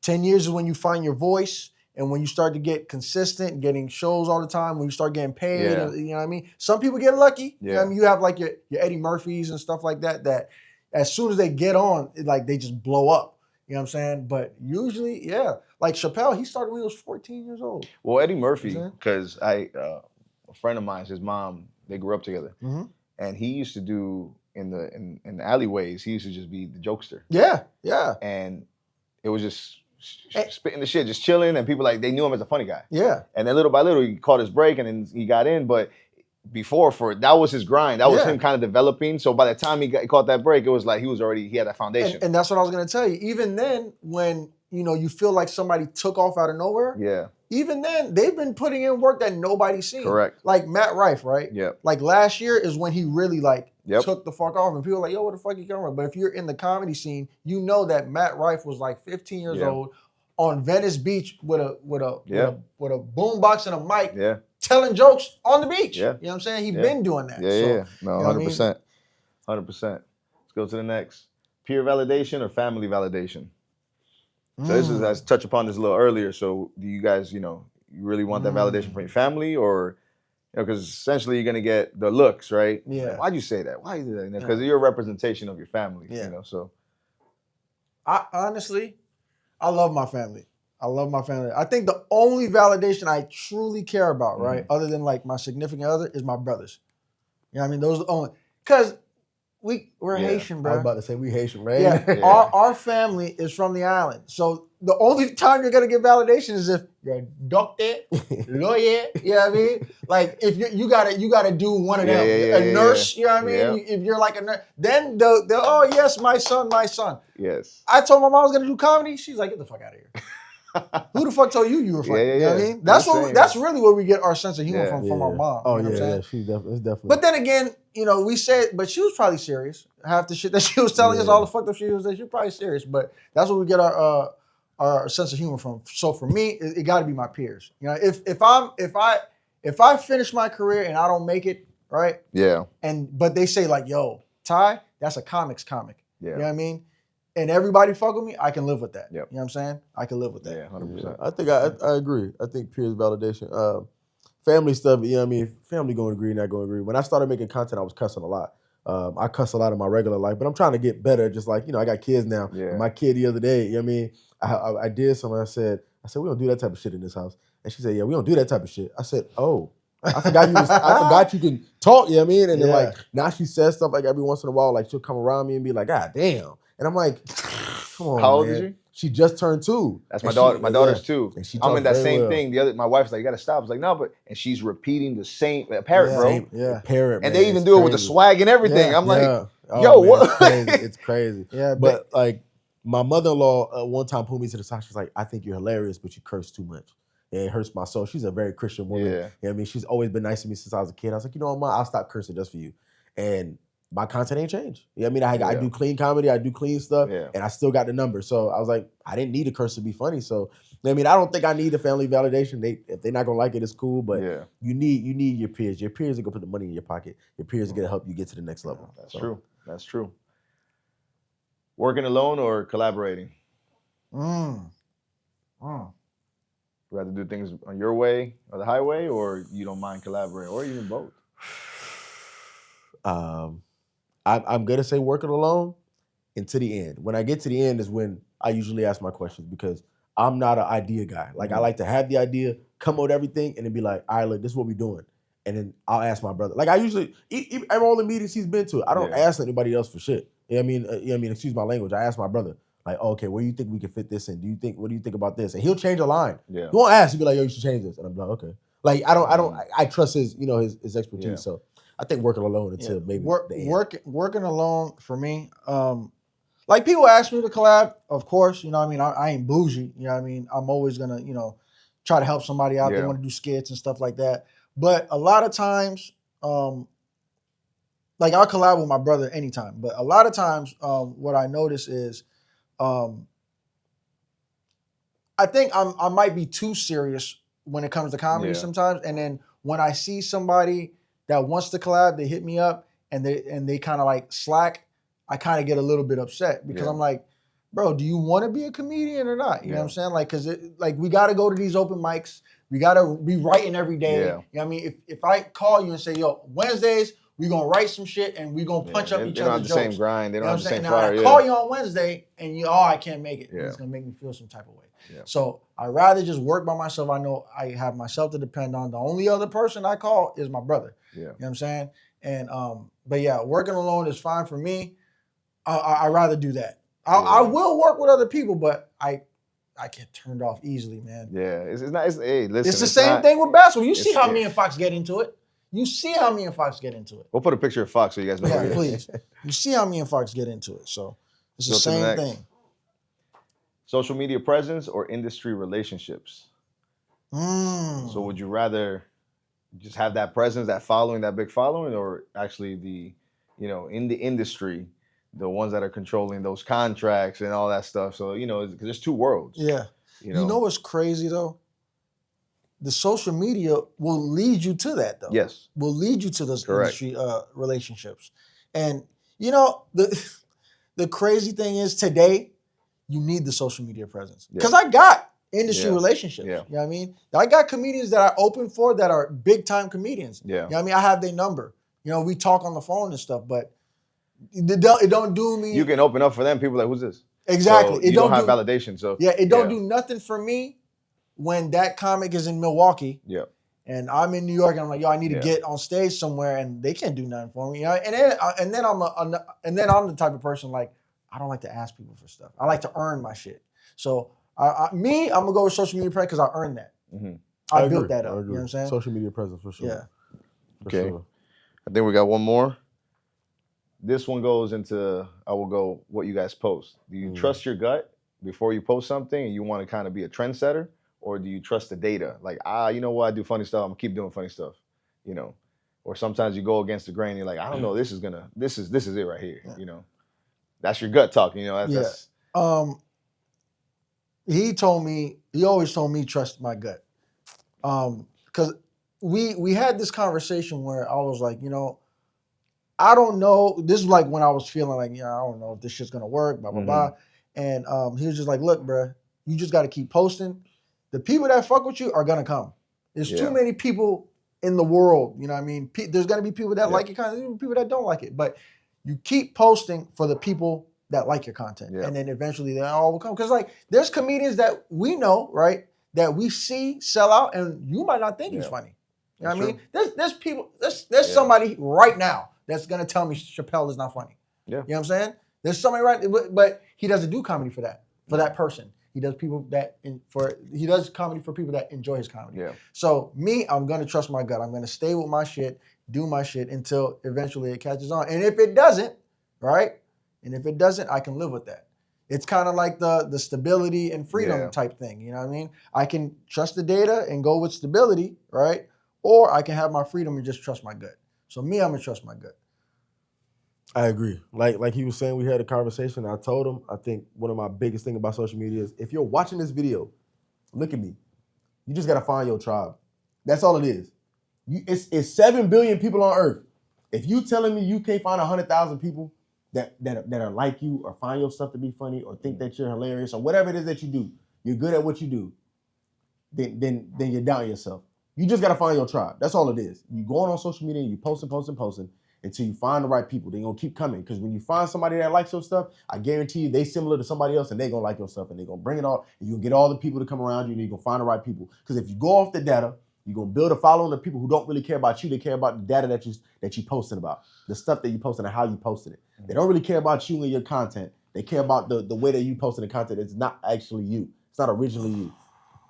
10 years is when you find your voice and when you start to get consistent, getting shows all the time, when you start getting paid, you know what I mean? Some people get lucky. You know what I mean? You have like your Eddie Murphys and stuff like that as soon as they get on, they just blow up. You know what I'm saying? But usually, like Chappelle, he started when he was 14 years old. Well, Eddie Murphy, because a friend of mine, his mom, they grew up together, and he used to do in the alleyways. He used to just be the jokester. Yeah, and it was just spitting the shit, just chilling, and people they knew him as a funny guy. Yeah, and then little by little, he caught his break, and then he got in. But before that was his grind. That was him kind of developing. So by the time he caught that break, it was like he had that foundation. And that's what I was gonna tell you. Even then, when you feel like somebody took off out of nowhere. Even then, they've been putting in work that nobody's seen. Correct. Like Matt Rife, right? Yeah. Like last year is when he really took the fuck off, and people are like, yo, what the fuck you coming from? But if you're in the comedy scene, you know that Matt Rife was 15 years old on Venice Beach with a boombox and a mic, telling jokes on the beach. Yeah. You know what I'm saying? He's been doing that. No, 100%. 100%. Let's go to the next. Peer validation or family validation? So this is, I touched upon this a little earlier. So do you guys, you really want that validation from your family, or, because essentially you're gonna get the looks, right? Yeah. Why'd you say that? Why you do that? Because you're a representation of your family. So. I honestly love my family. I think the only validation I truly care about, right, other than my significant other, is my brothers. You know what I mean? Those are the only, because we're Haitian, bro. I was about to say we Haitian, right? Yeah. Our family is from the island. So the only time you're gonna get validation is if you're a doctor, lawyer, you know what I mean? If you gotta do one of them. A nurse, you know what I mean? If you're a nurse, then they'll oh yes, my son. Yes. I told my mom I was gonna do comedy. She's like, get the fuck out of here. Who the fuck told you were funny? You know what I mean? That's really where we get our sense of humor from our mom. Oh, you know what I'm saying? She's definitely. But then again, we said, but she was probably serious. Half the shit that she was telling us, all the fucked up shit was that she was probably serious. But that's where we get our sense of humor from. So for me, it got to be my peers. If I finish my career and I don't make it, right? Yeah. But they say yo, Ty, that's a comics comic. Yeah. You know what I mean? and everybody fuck with me, I can live with that. Yep. You know what I'm saying? I can live with that. Yeah, 100%. I think I agree. I think peers validation. Family stuff, you know what I mean? Family going to agree, not going to agree. When I started making content, I was cussing a lot. I cuss a lot in my regular life, but I'm trying to get better. Just like, I got kids now. Yeah. My kid the other day, you know what I mean? I did something. I said, we don't do that type of shit in this house. And she said, yeah, we don't do that type of shit. I said, oh, I forgot you can talk, you know what I mean? And then like, now she says stuff like every once in a while, like she'll come around me and be like, God damn. And I'm like, come on, How old man. is she? She just turned 2. That's my daughter. My daughter's 2. And she I'm in that talks very same well. thing. My wife's like, you gotta stop. I was like, no, but and she's repeating the same parrot, bro. Parrot, and man, they even it's do it with the crazy. swag and everything. I'm like, Oh, yo, man, what? It's crazy. It's crazy. Yeah, But like my mother-in-law one time pulled me to the side. She's like, I think you're hilarious, but you curse too much. Yeah, it hurts my soul. She's a very Christian woman. Yeah. You know what I mean? She's always been nice to me since I was a kid. I was like, you know what, Ma, I'll stop cursing just for you. And my content ain't changed. You know what I mean? I do clean comedy, I do clean stuff, and I still got the numbers. So I was like, I didn't need a curse to be funny. So, you know what I mean? I don't think I need the family validation. If they're not gonna like it, it's cool. But you need your peers. Your peers are gonna put the money in your pocket. Your peers are gonna help you get to the next level. That's true. That's true. Working alone or collaborating? You rather do things on your way or the highway, or you don't mind collaborating, or even both? I'm gonna say working alone until the end. When I get to the end is when I usually ask my questions, because I'm not an idea guy. Like I like to have the idea, come up with everything, and then be like, all right, look, this is what we're doing. And then I'll ask my brother. Like I usually, all the meetings he's been to, I don't ask anybody else for shit. You know what I mean? Excuse my language. I ask my brother, like, oh, okay, where do you think we can fit this in? What do you think about this? And he'll change a line. Yeah. He won't ask. He'll be like, yo, you should change this. And I'm like, okay. Like I trust his, his expertise. Yeah. So I think working alone until maybe working alone for me. Like people ask me to collab, of course. You know what I mean? I ain't bougie. You know what I mean? I'm always gonna, try to help somebody out. They want to do skits and stuff like that. But a lot of times, like I'll collab with my brother anytime. But a lot of times, what I notice is, I think I might be too serious when it comes to comedy sometimes. And then when I see somebody that wants to collab, they hit me up and they kind of like slack. I kind of get a little bit upset because I'm like, bro, do you want to be a comedian or not? You know what I'm saying? Like, cause we got to go to these open mics. We got to be writing every day. You know what I mean? If I call you and say, yo, Wednesdays, we're going to write some shit and we're going to punch up each other's jokes. They don't have the same grind. They don't have the same now, fire. I call you on Wednesday and I can't make it. It's going to make me feel some type of way. Yeah. So I'd rather just work by myself. I know I have myself to depend on. The only other person I call is my brother. Yeah. You know what I'm saying? And, but yeah, working alone is fine for me. I'd rather do that. I will work with other people, but I get turned off easily, man. Yeah, it's not. Hey, listen, it's the same thing with basketball. You see how me and Fox get into it. You see how me and Fox get into it. We'll put a picture of Fox so you guys know. Yeah, please. You see how me and Fox get into it. So it's the same thing. Social media presence or industry relationships? So would you rather just have that presence, that following, that big following, or actually the, in the industry, the ones that are controlling those contracts and all that stuff? So, because there's two worlds. Yeah. You know what's crazy though? The social media will lead you to that though. Yes. Will lead you to those industry relationships. And the crazy thing is today, you need the social media presence. Because I got industry relationships. Yeah. You know what I mean? I got comedians that I open for that are big time comedians. Yeah. You know what I mean? I have their number. We talk on the phone and stuff, but it don't do me. You can open up for them. People are like, who's this? Exactly. So you don't have validation. So it don't do nothing for me when that comic is in Milwaukee. Yeah. And I'm in New York and I'm like, yo, I need to get on stage somewhere, and they can't do nothing for me. And then I'm the type of person like, I don't like to ask people for stuff. I like to earn my shit. So I'm gonna go with social media presence because I earned that. Mm-hmm. I built that up. You know what I'm saying? Social media presence for sure. Yeah. Okay. Sure. I think we got one more. This one goes into, I will go, what you guys post. Do you trust your gut before you post something and you want to kind of be a trendsetter? Or do you trust the data? Like, you know what, I do funny stuff, I'm gonna keep doing funny stuff. Or sometimes you go against the grain, you're like, I don't know, this is it right here. Yeah. That's your gut talking, that's he always told me trust my gut. Because we had this conversation where I was like, I don't know. This is like when I was feeling like, I don't know if this shit's gonna work, blah, blah, Mhm. blah. And he was just like, look, bro, you just gotta keep posting. The people that fuck with you are gonna come. There's too many people in the world, you know what I mean? There's gonna be people that like your content, even people that don't like it. But you keep posting for the people that like your content. And then eventually they all will come. Because like there's comedians that we know, right? That we see sell out and you might not think he's funny. You know what I mean? There's people, there's somebody right now that's gonna tell me Chappelle is not funny. Yeah. You know what I'm saying? There's somebody but he doesn't do comedy for that person. He does he does comedy for people that enjoy his comedy. Yeah. So me, I'm gonna trust my gut. I'm gonna stay with my shit, do my shit until eventually it catches on. And if it doesn't, right? And if it doesn't, I can live with that. It's kind of like the stability and freedom type thing. You know what I mean? I can trust the data and go with stability, right? Or I can have my freedom and just trust my gut. So me, I'm gonna trust my gut. I agree. Like he was saying, we had a conversation. I told him, I think one of my biggest thing about social media is if you're watching this video, look at me. You just gotta find your tribe. That's all it is. It's 7 billion people on Earth. If you telling me you can't find 100,000 people that are like you or find your stuff to be funny or think that you're hilarious or whatever it is that you do, you're good at what you do, then you're down yourself. You just gotta find your tribe. That's all it is. You going on social media and you posting until you find the right people. They're gonna keep coming. Because when you find somebody that likes your stuff, I guarantee you they similar to somebody else and they gonna like your stuff and they're gonna bring it all, and you're gonna get all the people to come around you and you're gonna find the right people. Because if you go off the data, you're gonna build a following of people who don't really care about you, they care about the data that you posting about, the stuff that you posting and how you posted it. They don't really care about you and your content. They care about the way that you posting the content. It's not actually you. It's not originally you.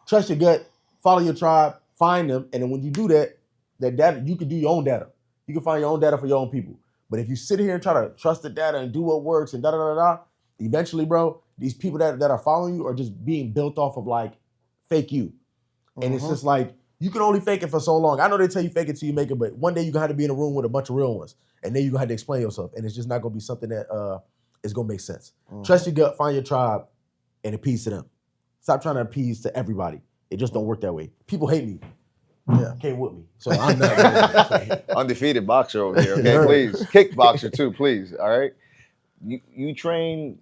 Trust your gut, follow your tribe, find them, and then when you do that data, you can do your own data. You can find your own data for your own people. But if you sit here and try to trust the data and do what works and eventually, bro, these people that are following you are just being built off of like fake you. And it's just like, you can only fake it for so long. I know they tell you fake it till you make it, but one day you're gonna have to be in a room with a bunch of real ones. And then you're gonna have to explain yourself. And it's just not gonna be something that is gonna make sense. Trust your gut, find your tribe, and appease to them. Stop trying to appease to everybody. It just don't work that way. People hate me. Yeah, can't whoop me. So I'm not undefeated boxer over here. Okay, please. Kickboxer too, please. All right. You train.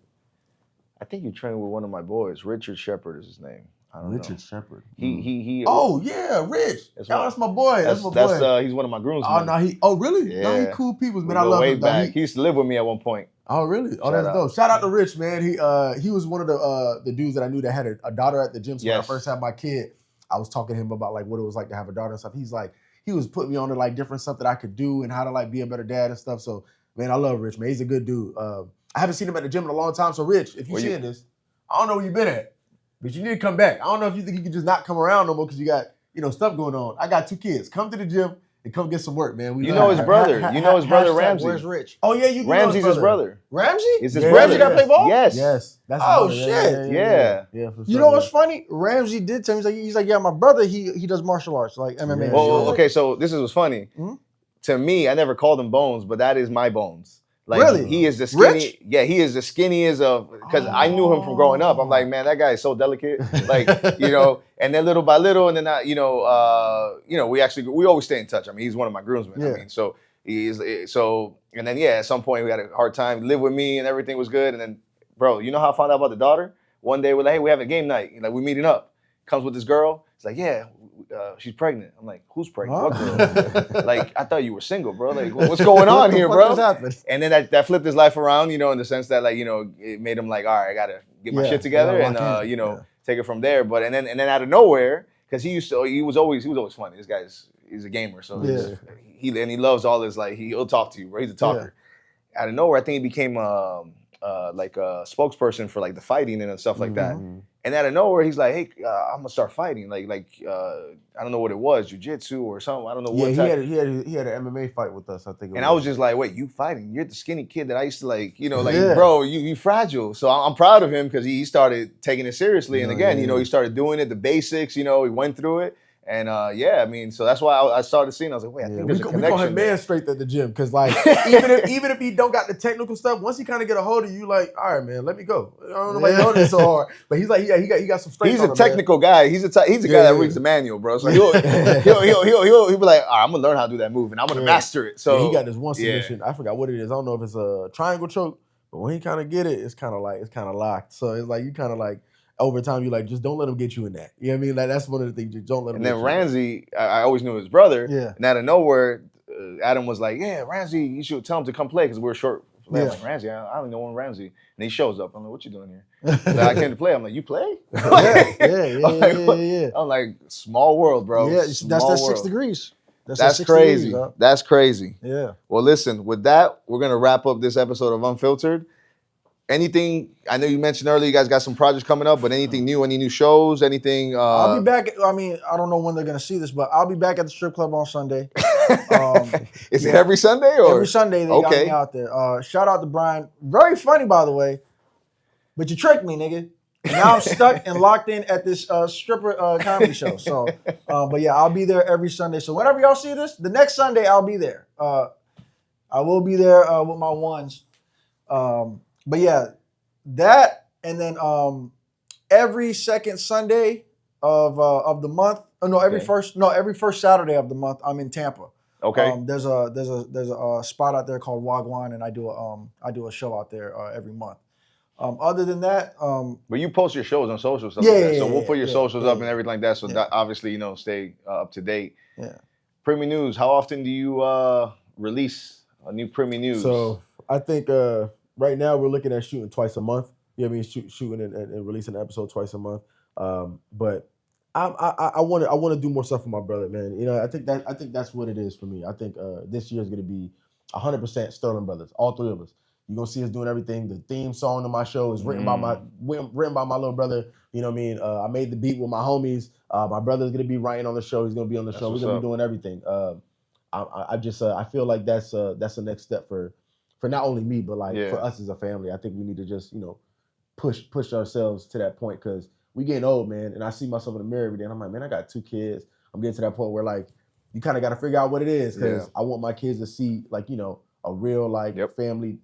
I think you train with one of my boys. Richard Shepard is his name. I don't know. Richard Shepard. He. Oh yeah, Rich. That's my boy. That's my boy. He's one of my groomsmen. Oh no, really? Yeah. No, he cool people, man. I love way him. back. He used to live with me at one point. Oh really? Oh, that's dope. Shout out to Rich, man. He was one of the dudes that I knew that had a daughter at the gym. So when I first had my kid, I was talking to him about like what it was like to have a daughter and stuff. He was putting me on to like different stuff that I could do and how to like be a better dad and stuff. So man, I love Rich, man. He's a good dude. I haven't seen him at the gym in a long time. So Rich, if you're seeing this, I don't know where you've been at, but you need to come back. I don't know if you think you can just not come around no more because you got stuff going on. I got 2 kids. Come to the gym and come get some work, man. You know his brother. You know his brother Ramsey. Where's Rich? Oh yeah, you know Ramsey's his brother. Ramsey? Is his brother? Ramsey that play ball? Yes. That's oh his shit. Yeah. For sure. You know what's funny? Ramsey did tell me he's like, yeah, my brother he does martial arts like MMA. Well, okay, so this is what's funny. Mm-hmm. To me, I never called him Bones, but that is my Bones. Like, really? He is the skinny. Rich? Yeah, he is the skinniest of, because I knew him from growing up. I'm like, man, that guy is so delicate. Like, and then little by little, and then we always stay in touch. I mean, he's one of my groomsmen. Yeah. I mean, so and then at some point we had a hard time, lived with me, and everything was good. And then, bro, you know how I found out about the daughter? One day we're like, hey, we have a game night. Like, we're meeting up. Comes with this girl. It's like, yeah, she's pregnant. I'm like, who's pregnant? What girl? Like, I thought you were single, bro. Like, what's going on here, bro? And then that flipped his life around, in the sense that, like, it made him like, all right, I gotta get my shit together and take it from there. But and then out of nowhere, because he was always funny. This guy's he's a gamer, so he loves all this, like, he'll talk to you, bro. He's a talker. Yeah. Out of nowhere, I think he became like a spokesperson for like the fighting and stuff like that. And out of nowhere, he's like, "Hey, I'm gonna start fighting." Like I don't know what it was, jiu-jitsu or something. I don't know what. Yeah, he had an MMA fight with us, I think. I was just like, "Wait, you fighting? You're the skinny kid that I used to like, bro, you fragile." So I'm proud of him because he started taking it seriously. And again, he started doing it, the basics. He went through it, And yeah, I mean, so that's why I started seeing. I was like, wait, I think there's a we connection. call him there. man straight at the gym because like even if he don't got the technical stuff, once he kind of get a hold of you, like, all right, man, let me go. I don't know why you holding it so hard, but he's like, he got some strength. He's a technical guy. He's a guy that reads the manual, bro. So he'll be like, I'm gonna learn how to do that move, and I'm gonna master it. So he got this one submission. I forgot what it is. I don't know if it's a triangle choke, but when he kind of get it, it's kind of locked. So it's like you kind of like. Over time, you like just don't let him get you in that. You know what I mean? Like that's one of the things. Just don't let him. And then Ramsey, I always knew his brother. Yeah. And out of nowhere, Adam was like, "Yeah, Ramsey, you should tell him to come play because we're short." I'm like, Ramsey, I don't know Ramsey. And he shows up. I'm like, "What you doing here?" Like, I came to play. I'm like, "You play?" Yeah. I'm like, small world, bro. Yeah, that's that 6 degrees. That's crazy. That's crazy. Yeah. Well, listen. With that, we're gonna wrap up this episode of Unfiltered. Anything, I know you mentioned earlier you guys got some projects coming up, but anything new, any new shows, anything? I'll be back. I mean, I don't know when they're going to see this, but I'll be back at the strip club on Sunday. Is it every Sunday? Or? Every Sunday they got me out there. Shout out to Brian. Very funny, by the way. But you tricked me, nigga. Now I'm stuck and locked in at this stripper comedy show. So, but yeah, I'll be there every Sunday. So whenever y'all see this, the next Sunday I'll be there. I will be there with my ones. But yeah, that and then every second Sunday of the month. Every first Saturday of the month I'm in Tampa. Okay. There's a spot out there called Wagwan, and I do a show out there every month. Other than that, but you post your shows on social stuff. So we'll put your socials up and everything like that. So that obviously stay up to date. Yeah. Premi News. How often do you release a new Premi News? So I think. Right now, we're looking at shooting twice a month. You know what I mean? Shooting and releasing an episode twice a month. But I want to do more stuff for my brother, man. You know, I think that's what it is for me. I think this year is going to be 100% Sterlin Brothers, all three of us. You're gonna see us doing everything. The theme song to my show is written by my little brother. You know what I mean? I made the beat with my homies. My brother's gonna be writing on the show. He's gonna be on the show. We're gonna be doing everything. I feel like that's the next step for not only me, but for us as a family. I think we need to just, push ourselves to that point because we getting old, man. And I see myself in the mirror every day and I'm like, man, I got 2 kids. I'm getting to that point where you kind of got to figure out what it is because I want my kids to see a real family,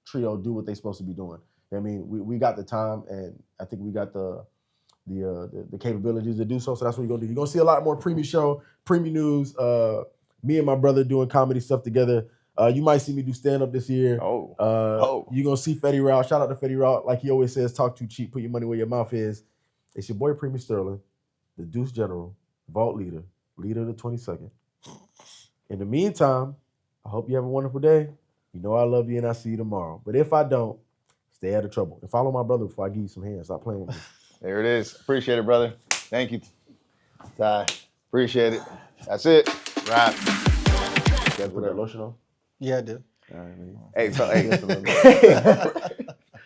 trio do what they're supposed to be doing. I mean, we got the time and I think we got the capabilities to do so. So that's what we're going to do. You're going to see a lot more Premi show, Premi News, me and my brother doing comedy stuff together. You might see me do stand-up this year. You're going to see Fetty Rao. Shout out to Fetty Rao. Like he always says, talk too cheap, put your money where your mouth is. It's your boy Premi Sterlin, the Deuce General, Vault Leader of the 22nd. In the meantime, I hope you have a wonderful day. You know I love you and I'll see you tomorrow. But if I don't, stay out of trouble. And follow my brother before I give you some hands. Stop playing with me. There it is. Appreciate it, brother. Thank you, Ty. Appreciate it. That's it. Wrap. You gotta put that lotion on? Yeah, I did. All right, man. Hey,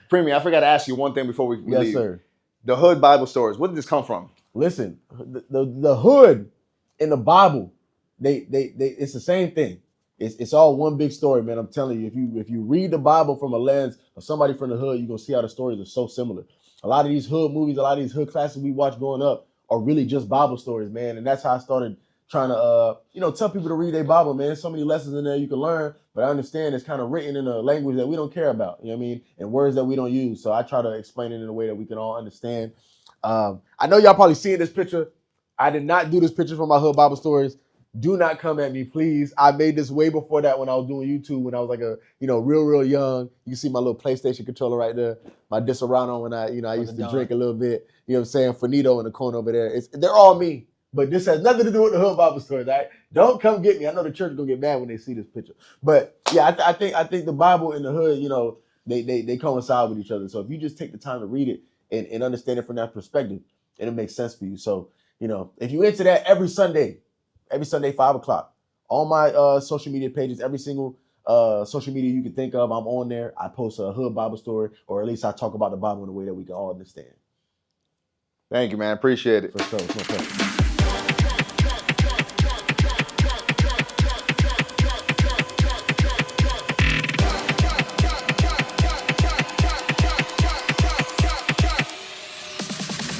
Premi, I forgot to ask you one thing before we leave. Yes, sir. The Hood Bible Stories. Where did this come from? Listen, the hood in the Bible, they it's the same thing. It's all one big story, man. I'm telling you, if you read the Bible from a lens of somebody from the hood, you're gonna see how the stories are so similar. A lot of these hood movies, a lot of these hood classics we watched growing up are really just Bible stories, man. And that's how I started trying to tell people to read their Bible, man. There's so many lessons in there you can learn, but I understand it's kind of written in a language that we don't care about, you know what I mean? And words that we don't use. So I try to explain it in a way that we can all understand. I know y'all probably seeing this picture. I did not do this picture for my Hood Bible Stories. Do not come at me, please. I made this way before that when I was doing YouTube, when I was like real young. You can see my little PlayStation controller right there, my Disaronno when I used to drink a little bit. You know what I'm saying? Finito in the corner over there. They're all me. But this has nothing to do with the Hood Bible Stories, all right? Don't come get me. I know the church is gonna get mad when they see this picture. But yeah, I think the Bible and the hood, they coincide with each other. So if you just take the time to read it and understand it from that perspective, it'll make sense for you. So, if you into that every Sunday, 5:00, on my social media pages, every single social media you can think of, I'm on there. I post a Hood Bible Story, or at least I talk about the Bible in a way that we can all understand. Thank you, man. Appreciate it. For sure. It's no pressure.